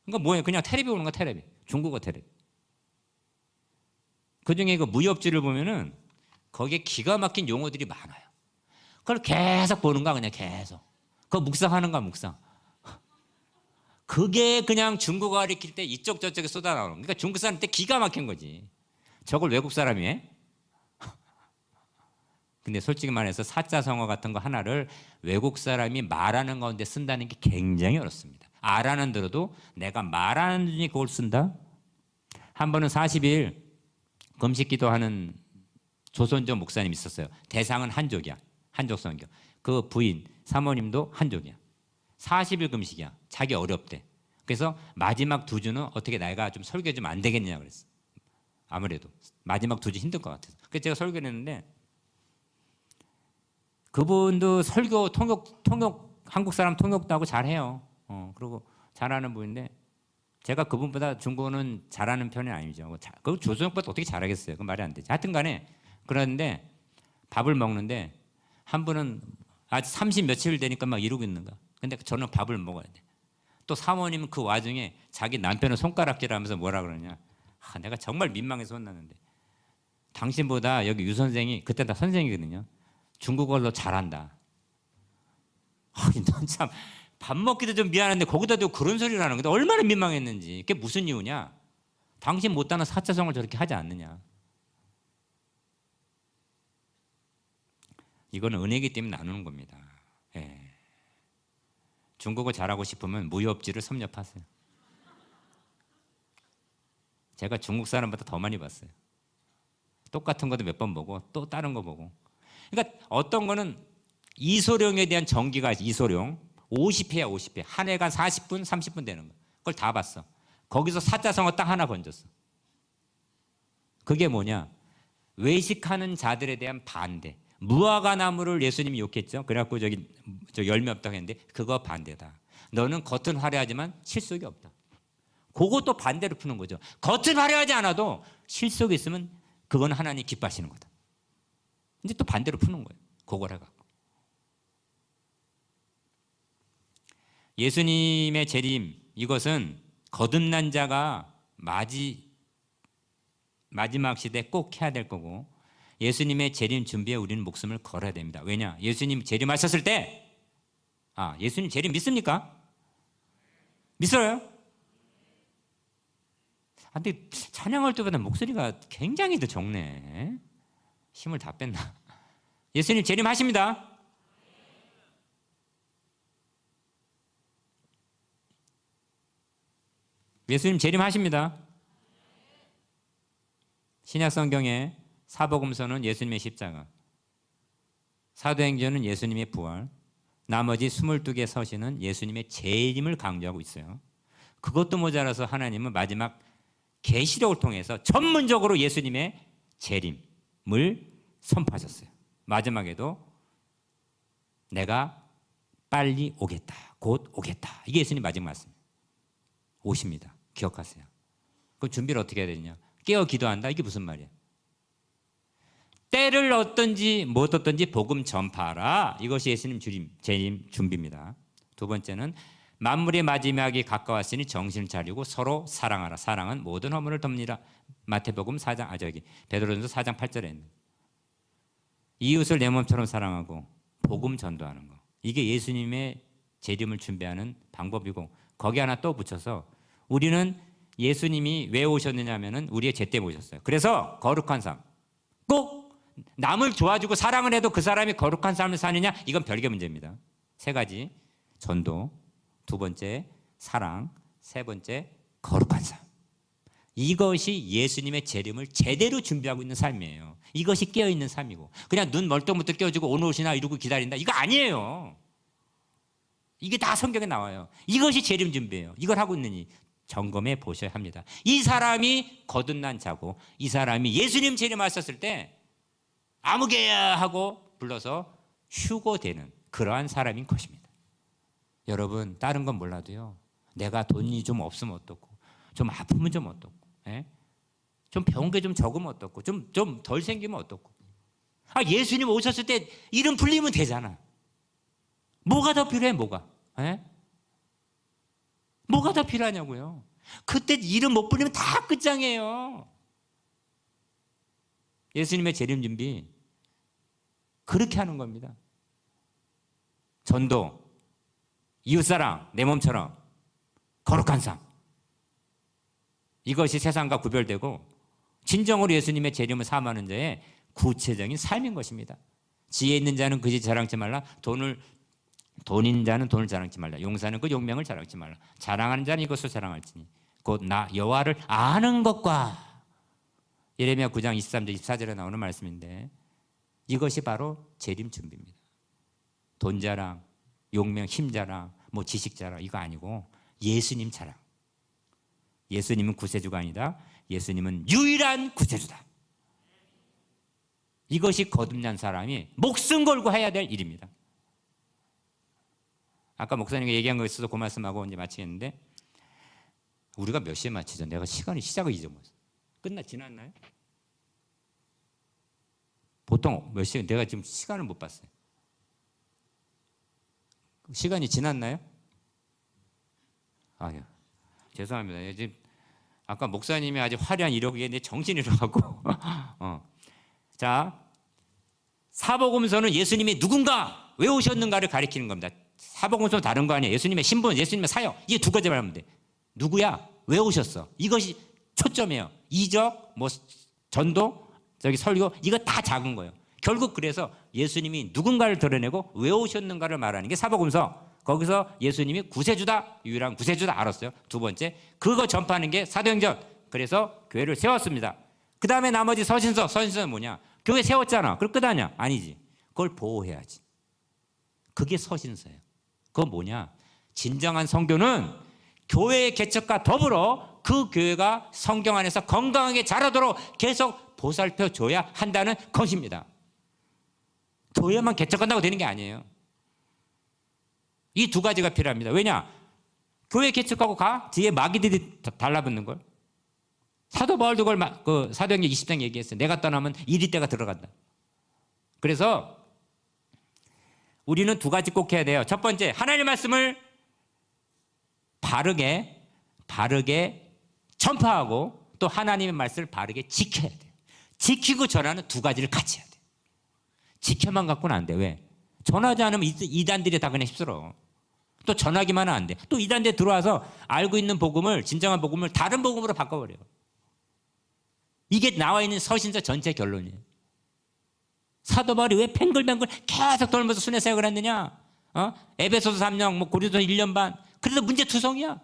그러니까 뭐예요? 그냥 테레비 보는 거 테레비, 중국어 테레비. 그 중에 그 무협지를 보면은 거기에 기가 막힌 용어들이 많아요. 그걸 계속 보는 거야, 그냥 계속. 그거 묵상하는 거야, 묵상. 그게 그냥 중국어 가르칠 때 이쪽 저쪽에 쏟아 나오는. 그러니까 중국 사람한테 기가 막힌 거지. 저걸 외국 사람이 해? 근데 솔직히 말해서 사자성어 같은 거 하나를 외국 사람이 말하는 가운데 쓴다는 게 굉장히 어렵습니다. 알아는 들어도 내가 말하는 중에 그걸 쓴다? 한 번은 40일 금식 기도하는 조선족 목사님 있었어요. 대상은 한족이야. 한족 선교. 그 부인 사모님도 한족이야. 40일 금식이야. 자기 어렵대. 그래서 마지막 2주는 어떻게 내가 좀 설교 좀 안 되겠냐 그랬어. 아무래도 마지막 2주 힘들 것 같아서. 그래서 제가 설교를 했는데 그분도 설교 통역 한국 사람 통역도 하고 잘해요. 그리고 잘하는 분인데 제가 그분보다 중국어는 잘하는 편이 아니죠. 그 조선역보다 어떻게 잘하겠어요? 그 말이 안 되지. 하여튼간에 그런데 밥을 먹는데 한 분은 아직 30 며칠 되니까 막 이러고 있는 거야. 근데 저는 밥을 먹어야 돼. 또 사모님은 그 와중에 자기 남편을 손가락질하면서 뭐라 그러냐. 내가 정말 민망해서 혼났는데 당신보다 여기 유 선생이 그때 다 선생이거든요. 중국어로 잘한다. 넌 참 밥 먹기도 좀 미안한데 거기다도 그런 소리를 하는 건데 얼마나 민망했는지. 그게 무슨 이유냐? 당신 못하는 사자성어를 저렇게 하지 않느냐. 이거는 은혜이기 때문에 나누는 겁니다. 예. 중국어 잘하고 싶으면 무협지를 섭렵하세요. 제가 중국 사람보다 더 많이 봤어요. 똑같은 것도 몇 번 보고 또 다른 거 보고. 그러니까 어떤 거는 이소룡에 대한 전기가 이소룡 50회야 50회. 한 해간 40분 30분 되는 거. 그걸 다 봤어. 거기서 사자성어 딱 하나 건졌어. 그게 뭐냐? 외식하는 자들에 대한 반대. 무화과 나무를 예수님이 욕했죠. 그래갖고 저 열매 없다고 했는데 그거 반대다. 너는 겉은 화려하지만 실속이 없다. 그것도 반대로 푸는 거죠. 겉은 화려하지 않아도 실속이 있으면 그건 하나님 기뻐하시는 거다. 이제 또 반대로 푸는 거예요. 그걸 해갖고. 예수님의 재림, 이것은 거듭난 자가 마지막 시대에 꼭 해야 될 거고 예수님의 재림 준비에 우리는 목숨을 걸어야 됩니다. 왜냐? 예수님 재림하셨을 때 예수님 재림 믿습니까? 믿어요? 근데 찬양할 때보다 목소리가 굉장히 더 적네. 힘을 다 뺐나? 예수님 재림하십니다. 예수님 재림하십니다. 신약 성경에 사복음서는 예수님의 십자가, 사도행전은 예수님의 부활, 나머지 22개 서신은 예수님의 재림을 강조하고 있어요. 그것도 모자라서 하나님은 마지막 계시록을 통해서 전문적으로 예수님의 재림을 선포하셨어요. 마지막에도 내가 빨리 오겠다, 곧 오겠다. 이게 예수님 마지막 말씀이에요. 오십니다. 기억하세요. 그럼 준비를 어떻게 해야 되냐? 깨어 기도한다. 이게 무슨 말이야? 때를 얻든지 못 얻든지 복음 전파하라. 이것이 예수님 재림 준비입니다. 두 번째는 만물의 마지막이 가까웠으니 정신을 차리고 서로 사랑하라. 사랑은 모든 허물을 덮니라. 마태복음 4장 베드로전서 4장 8절에 있는 이웃을 내 몸처럼 사랑하고 복음 전도하는 거. 이게 예수님의 재림을 준비하는 방법이고, 거기 하나 또 붙여서 우리는 예수님이 왜 오셨느냐 하면은 우리의 죄 때문에 오셨어요. 그래서 거룩한 삶, 꼭 남을 도와주고 사랑을 해도 그 사람이 거룩한 삶을 사느냐, 이건 별개 문제입니다. 세 가지: 전도, 두 번째 사랑, 세 번째 거룩한 삶. 이것이 예수님의 재림을 제대로 준비하고 있는 삶이에요. 이것이 깨어있는 삶이고, 그냥 눈 멀뚱멀뚱 깨어지고 오늘 오시나 이러고 기다린다, 이거 아니에요. 이게 다 성경에 나와요. 이것이 재림 준비예요. 이걸 하고 있느니 점검해 보셔야 합니다. 이 사람이 거듭난 자고, 이 사람이 예수님 재림하셨을 때 아무개야 하고 불러서 휴고되는 그러한 사람인 것입니다. 여러분, 다른 건 몰라도요, 내가 돈이 좀 없으면 어떻고, 좀 아프면 좀 어떻고, 좀 배운 게 좀 적으면 어떻고, 좀 덜 생기면 어떻고. 예수님 오셨을 때 이름 불리면 되잖아. 뭐가 더 필요해? 뭐가 더 필요하냐고요. 그때 이름 못 불리면 다 끝장이에요. 예수님의 재림 준비 그렇게 하는 겁니다. 전도, 이웃사랑, 내 몸처럼 거룩한 삶, 이것이 세상과 구별되고 진정으로 예수님의 재림을 사모하는 자의 구체적인 삶인 것입니다. 지혜 있는 자는 그지 자랑치 말라. 돈 있는 자는 돈을 자랑치 말라. 용사는 그 용명을 자랑치 말라. 자랑하는 자는 이것을 자랑할지니 곧 나 여호와를 아는 것과. 예레미야 9장 23절 24절에 나오는 말씀인데, 이것이 바로 재림 준비입니다. 돈 자랑, 용명, 힘 자랑, 뭐 지식 자랑, 이거 아니고 예수님 자랑. 예수님은 구세주가 아니다. 예수님은 유일한 구세주다. 이것이 거듭난 사람이 목숨 걸고 해야 될 일입니다. 아까 목사님이 얘기한 거 있어서 그 말씀하고 이제 마치겠는데, 우리가 몇 시에 마치죠? 내가 시작을 잊어먹었어요. 지났나요? 보통 몇 시에, 내가 지금 시간을 못 봤어요. 시간이 지났나요? 죄송합니다. 지금 아까 목사님이 아주 화려한 이력에 내 정신이 들어가고 자, 사복음서는 예수님이 누군가, 왜 오셨는가를 가리키는 겁니다. 사복음서는 다른 거 아니에요. 예수님의 신분, 예수님의 사역, 이게 두 가지 말하면 돼. 누구야? 왜 오셨어? 이것이 초점이에요. 이적, 전도, 설교, 이거 다 작은 거예요. 결국 그래서 예수님이 누군가를 드러내고 왜 오셨는가를 말하는 게 사복음서. 거기서 예수님이 구세주다, 유일한 구세주다 알았어요. 두 번째, 그거 전파하는 게 사도행전. 그래서 교회를 세웠습니다. 그 다음에 나머지 서신서는 뭐냐? 교회 세웠잖아. 그걸 끝하냐? 아니지. 그걸 보호해야지. 그게 서신서예요. 그건 뭐냐? 진정한 선교는 교회의 개척과 더불어 그 교회가 성경 안에서 건강하게 자라도록 계속 보살펴줘야 한다는 것입니다. 교회만 개척한다고 되는 게 아니에요. 이 두 가지가 필요합니다. 왜냐? 교회 개척하고 뒤에 마귀들이 달라붙는 걸. 사도 바울도 그걸 사도행전 20장 얘기했어요. 내가 떠나면 이리 때가 들어간다. 그래서 우리는 두 가지 꼭 해야 돼요. 첫 번째, 하나님의 말씀을 바르게 전파하고, 또 하나님의 말씀을 바르게 지켜야 돼요. 지키고 전하는 두 가지를 같이 해야 돼요. 지켜만 갖고는 안 돼. 왜? 전하지 않으면 이단들이 다 그냥 휩쓸어. 또 전하기만 하면 안 돼. 또 이단들이 들어와서 알고 있는 복음을, 진정한 복음을 다른 복음으로 바꿔버려요. 이게 나와 있는 서신서 전체 결론이에요. 사도 바울이 왜 팽글팽글 계속 돌면서 순회 사역을 했느냐? 에베소서 3년, 고린도서 1년 반. 그래도 문제 투성이야.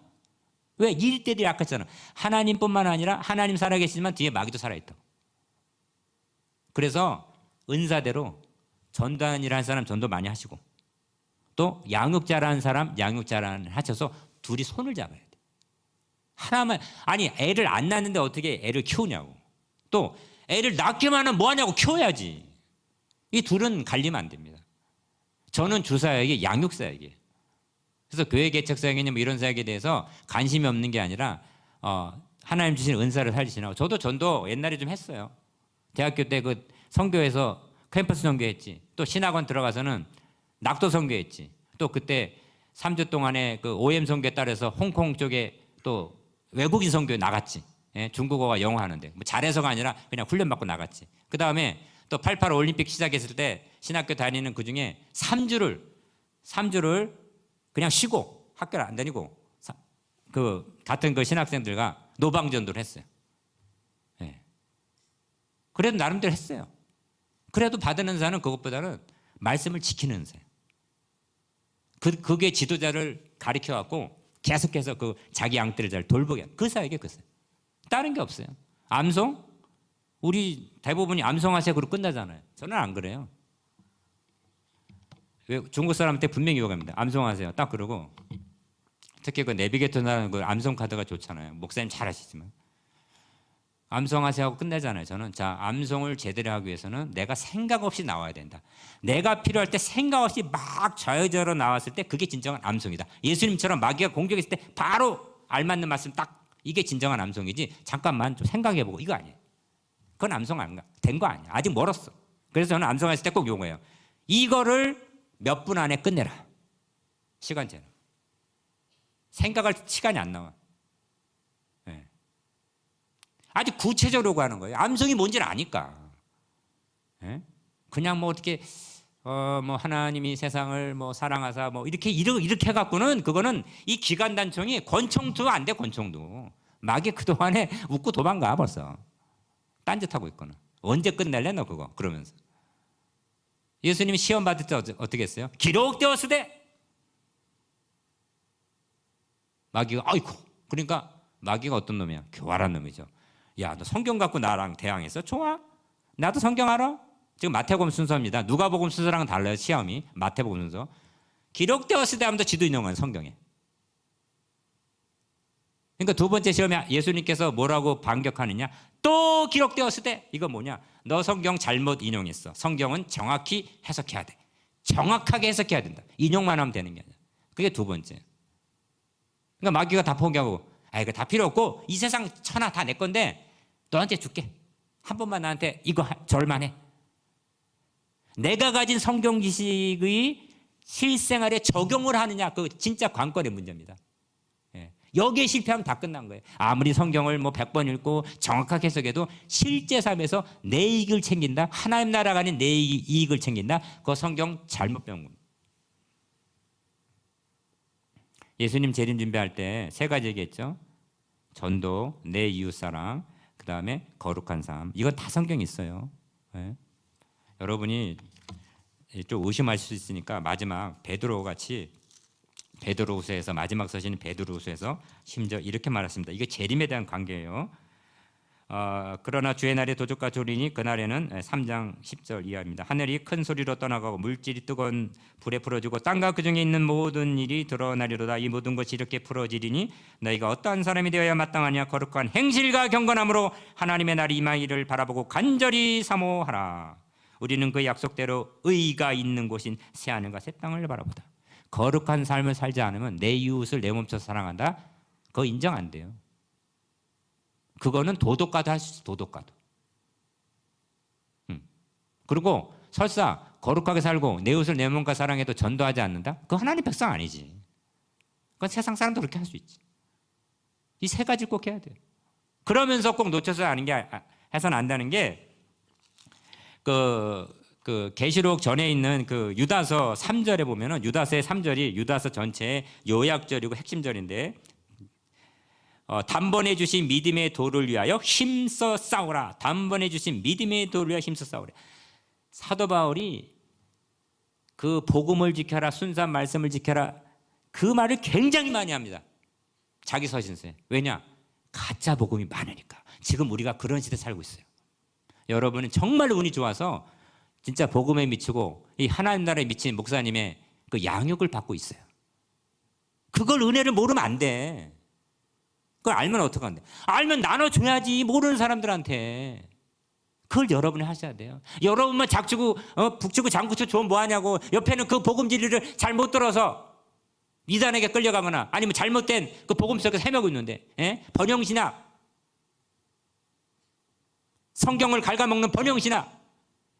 왜? 이리 때들이 아깝잖아. 하나님뿐만 아니라 하나님 살아계시지만 뒤에 마귀도 살아있다고. 그래서 은사대로 전도하는 일 하는 사람 전도 많이 하시고 또 양육 잘하는 사람 양육 잘하는 하셔서 둘이 손을 잡아야 돼. 하나만 아니 애를 안 낳는데 어떻게 애를 키우냐고. 또 애를 낳기만 하면 뭐 하냐고 키워야지. 이 둘은 갈리면 안 됩니다. 저는 주사역이 양육사역이에요. 그래서 교회 개척 사역이냐 뭐 이런 사역에 대해서 관심이 없는 게 아니라 하나님 주신 은사를 살리시라고. 저도 전도 옛날에 좀 했어요. 대학교 때 그 선교에서 캠퍼스 선교했지. 또 신학원 들어가서는 낙도 선교했지. 또 그때 3주 동안에 그 OM 선교에 따라서 홍콩 쪽에 또 외국인 선교에 나갔지. 예, 중국어와 영어 하는데 뭐 잘해서가 아니라 그냥 훈련받고 나갔지. 그 다음에 또 88 올림픽 시작했을 때 신학교 다니는 그 중에 3주를 그냥 쉬고 학교를 안 다니고 그 같은 그 신학생들과 노방전도를 했어요. 예. 그래도 나름대로 했어요. 그래도 받은 은사는 그것보다는 말씀을 지키는 은사예요. 그게 지도자를 가르쳐 갖고 계속해서 그 자기 양떼를 잘 돌보게 그 사역이 그 사역. 다른 게 없어요. 암송? 우리 대부분이 암송하세요 그러고 끝나잖아요. 저는 안 그래요. 왜 중국 사람한테 분명히 요구합니다. 암송하세요. 딱 그러고 특히 그 내비게이터나 그 암송 카드가 좋잖아요. 목사님 잘 아시지만 암송하세요 하고 끝내잖아요. 저는 자 암송을 제대로 하기 위해서는 내가 생각 없이 나와야 된다. 내가 필요할 때 생각 없이 막 좌여저로 나왔을 때 그게 진정한 암송이다. 예수님처럼 마귀가 공격했을 때 바로 알맞는 말씀 딱 이게 진정한 암송이지. 잠깐만 좀 생각해보고 이거 아니에요. 그건 암송 안 된 거 아니야. 아직 멀었어. 그래서 저는 암송했을 때 꼭 요거예요. 이거를 몇 분 안에 끝내라. 시간제는. 생각할 시간이 안 나와. 네. 아주 구체적으로 하는 거예요. 암송이 뭔지를 아니까. 네? 그냥 뭐 어떻게 뭐 하나님이 세상을 뭐 사랑하사 뭐 이렇게 해갖고는 그거는 이 기관 단총이 권총도 안 돼. 권총도 마귀 그 동안에 웃고 도망가 벌써. 딴짓하고 있거든. 언제 끝낼래 너 그거 그러면서. 예수님이 시험 받을 때 어떻게 했어요? 기록되었으되 마귀가 아이고 그러니까 마귀가 어떤 놈이야? 교활한 놈이죠. 야 너 성경 갖고 나랑 대항했어? 좋아. 나도 성경 알아. 지금 마태복음 순서입니다. 누가복음 순서랑은 달라요. 시험이 마태복음 순서. 기록되었으되 하면 지도 인용한 성경에. 그러니까 두 번째 시험에 예수님께서 뭐라고 반격하느냐? 또 기록되었으되 이건 뭐냐? 너 성경 잘못 인용했어. 성경은 정확히 해석해야 돼. 정확하게 해석해야 된다. 인용만 하면 되는 게 아니야. 그게 두 번째. 그러니까 마귀가 다 포기하고 이거 다 필요 없고 이 세상 천하 다 내 건데 너한테 줄게. 한 번만 나한테 이거 절만 해. 내가 가진 성경 지식의 실생활에 적용을 하느냐 그 진짜 관건의 문제입니다. 여기에 실패하면 다 끝난 거예요. 아무리 성경을 뭐 100번 읽고 정확하게 해석해도 실제 삶에서 내 이익을 챙긴다. 하나님 나라가 아닌 내 이익을 챙긴다. 그 성경 잘못 배운 겁니다. 예수님 재림 준비할 때 세 가지 얘기했죠. 전도, 내 이웃사랑, 그 다음에 거룩한 삶. 이건 다 성경에 있어요. 네. 여러분이 좀 의심하실 수 있으니까 마지막 베드로 같이 베드로후서에서 마지막 서신 베드로후서에서 심지어 이렇게 말했습니다. 이게 재림에 대한 관계예요. 그러나 주의 날에 도적과 조리니 그날에는 3장 10절 이하입니다. 하늘이 큰 소리로 떠나가고 물질이 뜨거운 불에 풀어지고 땅과 그 중에 있는 모든 일이 드러나리로다. 이 모든 것이 이렇게 풀어지리니 너희가 어떠한 사람이 되어야 마땅하냐? 거룩한 행실과 경건함으로 하나님의 날이 임하기를 바라보고 간절히 사모하라. 우리는 그 약속대로 의가 있는 곳인 새하늘과 새 땅을 바라보다. 거룩한 삶을 살지 않으면 내 이웃을 내 몸처럼 사랑한다? 그거 인정 안 돼요. 그거는 도덕가도 할 수 있어. 도덕가도. 그리고 설사 거룩하게 살고 내 이웃을 내 몸과 사랑해도 전도하지 않는다? 그거 하나님 백성 아니지. 그건 세상 사람도 그렇게 할 수 있지. 이 세 가지를 꼭 해야 돼요. 그러면서 꼭 놓쳐서 해서는 안 되는 게 그 계시록 전에 있는 그 유다서 3절에 보면은 유다서의 3절이 유다서 전체의 요약절이고 핵심절인데 단번에 주신 믿음의 도를 위하여 힘써 싸우라. 단번에 주신 믿음의 도를 위하여 힘써 싸우라. 사도 바울이 그 복음을 지켜라, 순수한 말씀을 지켜라, 그 말을 굉장히 많이 합니다. 자기 서신서에. 왜냐? 가짜 복음이 많으니까. 지금 우리가 그런 시대에 살고 있어요. 여러분은 정말 운이 좋아서 진짜 복음에 미치고 이 하나님 나라에 미친 목사님의 그 양육을 받고 있어요. 그걸 은혜를 모르면 안 돼. 그걸 알면 어떡한데? 알면 나눠줘야지, 모르는 사람들한테. 그걸 여러분이 하셔야 돼요. 여러분만 작주고 북치고 장구치고 좋으면 뭐하냐고. 옆에는 그 복음 진리를 잘못 들어서 이단에게 끌려가거나 아니면 잘못된 그 복음 속에서 헤매고 있는데, 번영신학, 성경을 갉아먹는 번영신학,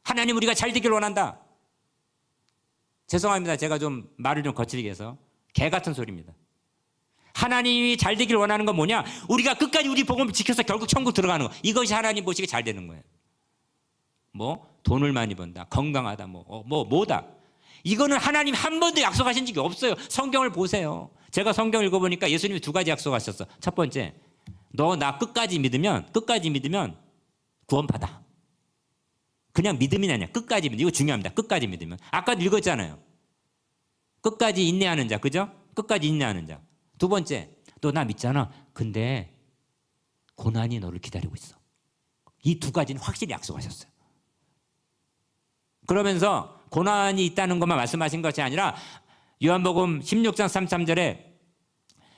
하나님 우리가 잘 되길 원한다. 죄송합니다. 제가 좀 말을 좀 거칠게 해서 개 같은 소리입니다. 하나님이 잘 되길 원하는 건 뭐냐? 우리가 끝까지 우리 복음을 지켜서 결국 천국 들어가는 거. 이것이 하나님 보시기에 잘 되는 거예요. 뭐 돈을 많이 번다, 건강하다, 뭐다. 이거는 하나님 한 번도 약속하신 적이 없어요. 성경을 보세요. 제가 성경 읽어보니까 예수님이 두 가지 약속하셨어. 첫 번째, 너 나 끝까지 믿으면 구원받아. 그냥 믿음이 아니야. 끝까지 믿으면. 이거 중요합니다. 끝까지 믿으면. 아까도 읽었잖아요. 끝까지 인내하는 자, 그죠? 끝까지 인내하는 자. 두 번째, 너 나 믿잖아. 근데 고난이 너를 기다리고 있어. 이 두 가지는 확실히 약속하셨어요. 그러면서 고난이 있다는 것만 말씀하신 것이 아니라 요한복음 16장 33절에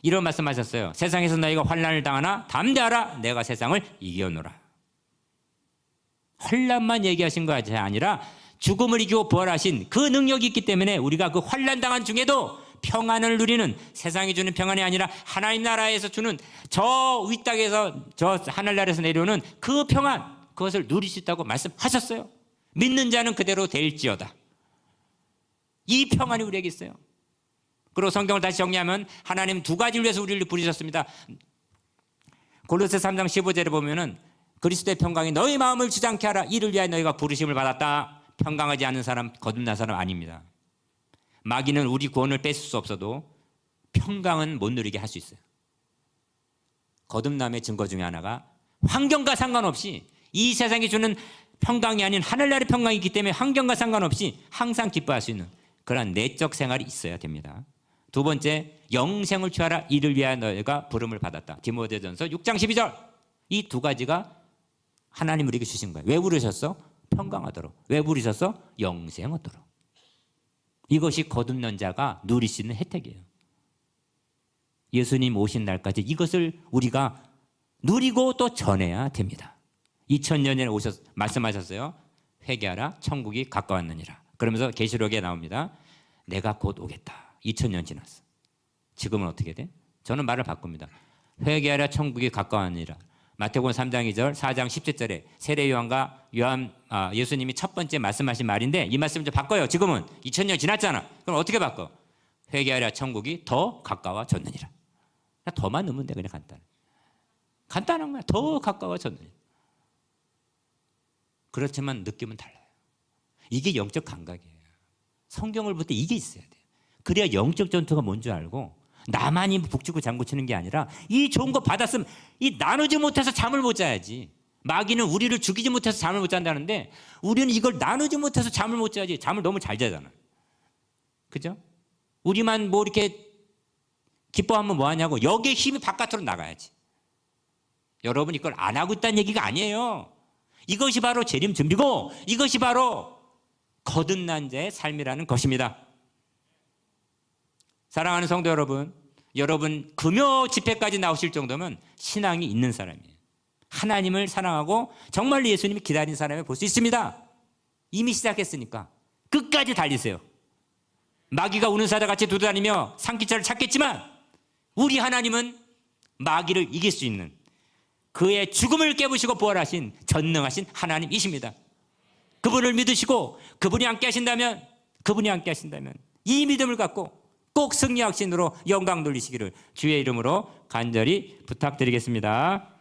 이런 말씀하셨어요. 세상에서 너희가 환난을 당하나 담대하라. 내가 세상을 이겨노라. 환난만 얘기하신 것이 아니라 죽음을 이기고 부활하신 그 능력이 있기 때문에 우리가 그 환난 당한 중에도 평안을 누리는, 세상이 주는 평안이 아니라 하나님 나라에서 주는 저 윗땅에서 저 하늘나라에서 내려오는 그 평안, 그것을 누릴 수 있다고 말씀하셨어요. 믿는 자는 그대로 될지어다. 이 평안이 우리에게 있어요. 그리고 성경을 다시 정리하면 하나님 두 가지를 위해서 우리를 부르셨습니다. 골로새 3장 15절에 보면은 그리스도의 평강이 너희 마음을 주장케 하라. 이를 위하여 너희가 부르심을 받았다. 평강하지 않은 사람, 거듭난 사람 아닙니다. 마귀는 우리 구원을 뺏을 수 없어도 평강은 못 누리게 할 수 있어요. 거듭남의 증거 중에 하나가 환경과 상관없이 이 세상이 주는 평강이 아닌 하늘나라의 평강이 있기 때문에 환경과 상관없이 항상 기뻐할 수 있는 그런 내적 생활이 있어야 됩니다. 두 번째, 영생을 취하라. 이를 위하여 너희가 부름을 받았다. 디모데전서 6장 12절. 이 두 가지가 하나님 우리에게 주신 거예요. 왜 부르셨어? 평강하도록. 왜 부르셨어? 영생 얻도록. 이것이 거듭난 자가 누릴 수 있는 혜택이에요. 예수님 오신 날까지 이것을 우리가 누리고 또 전해야 됩니다. 2000년 전에 말씀하셨어요. 회개하라, 천국이 가까웠느니라. 그러면서 계시록에 나옵니다. 내가 곧 오겠다. 2000년 지났어. 지금은 어떻게 돼? 저는 말을 바꿉니다. 회개하라, 천국이 가까웠느니라. 마태복음 3장 2절, 4장 17절에 세례 요한과 예수님이 첫 번째 말씀하신 말인데 이 말씀 좀 바꿔요. 지금은 2000년 지났잖아. 그럼 어떻게 바꿔? 회개하라, 천국이 더 가까워졌느니라. 더만 넣으면 돼. 그냥 간단한 거야. 더 가까워졌느니라. 그렇지만 느낌은 달라요. 이게 영적 감각이에요. 성경을 볼 때 이게 있어야 돼요. 그래야 영적 전투가 뭔지 알고 나만이 북치고 장구치는 게 아니라 이 좋은 거 받았으면 이 나누지 못해서 잠을 못 자야지. 마귀는 우리를 죽이지 못해서 잠을 못 잔다는데 우리는 이걸 나누지 못해서 잠을 못 자야지. 잠을 너무 잘 자잖아. 그죠? 우리만 뭐 이렇게 기뻐하면 뭐하냐고. 여기에 힘이 바깥으로 나가야지. 여러분 이걸 안 하고 있다는 얘기가 아니에요. 이것이 바로 재림 준비고 이것이 바로 거듭난 자의 삶이라는 것입니다. 사랑하는 성도 여러분, 여러분 금요 집회까지 나오실 정도면 신앙이 있는 사람이에요. 하나님을 사랑하고 정말로 예수님이 기다린 사람을 볼 수 있습니다. 이미 시작했으니까 끝까지 달리세요. 마귀가 우는 사자같이 두드다니며 산기차를 찾겠지만 우리 하나님은 마귀를 이길 수 있는 그의 죽음을 깨부시고 부활하신 전능하신 하나님이십니다. 그분을 믿으시고 그분이 함께 하신다면 이 믿음을 갖고 꼭 승리하신으로 영광 돌리시기를 주의 이름으로 간절히 부탁드리겠습니다.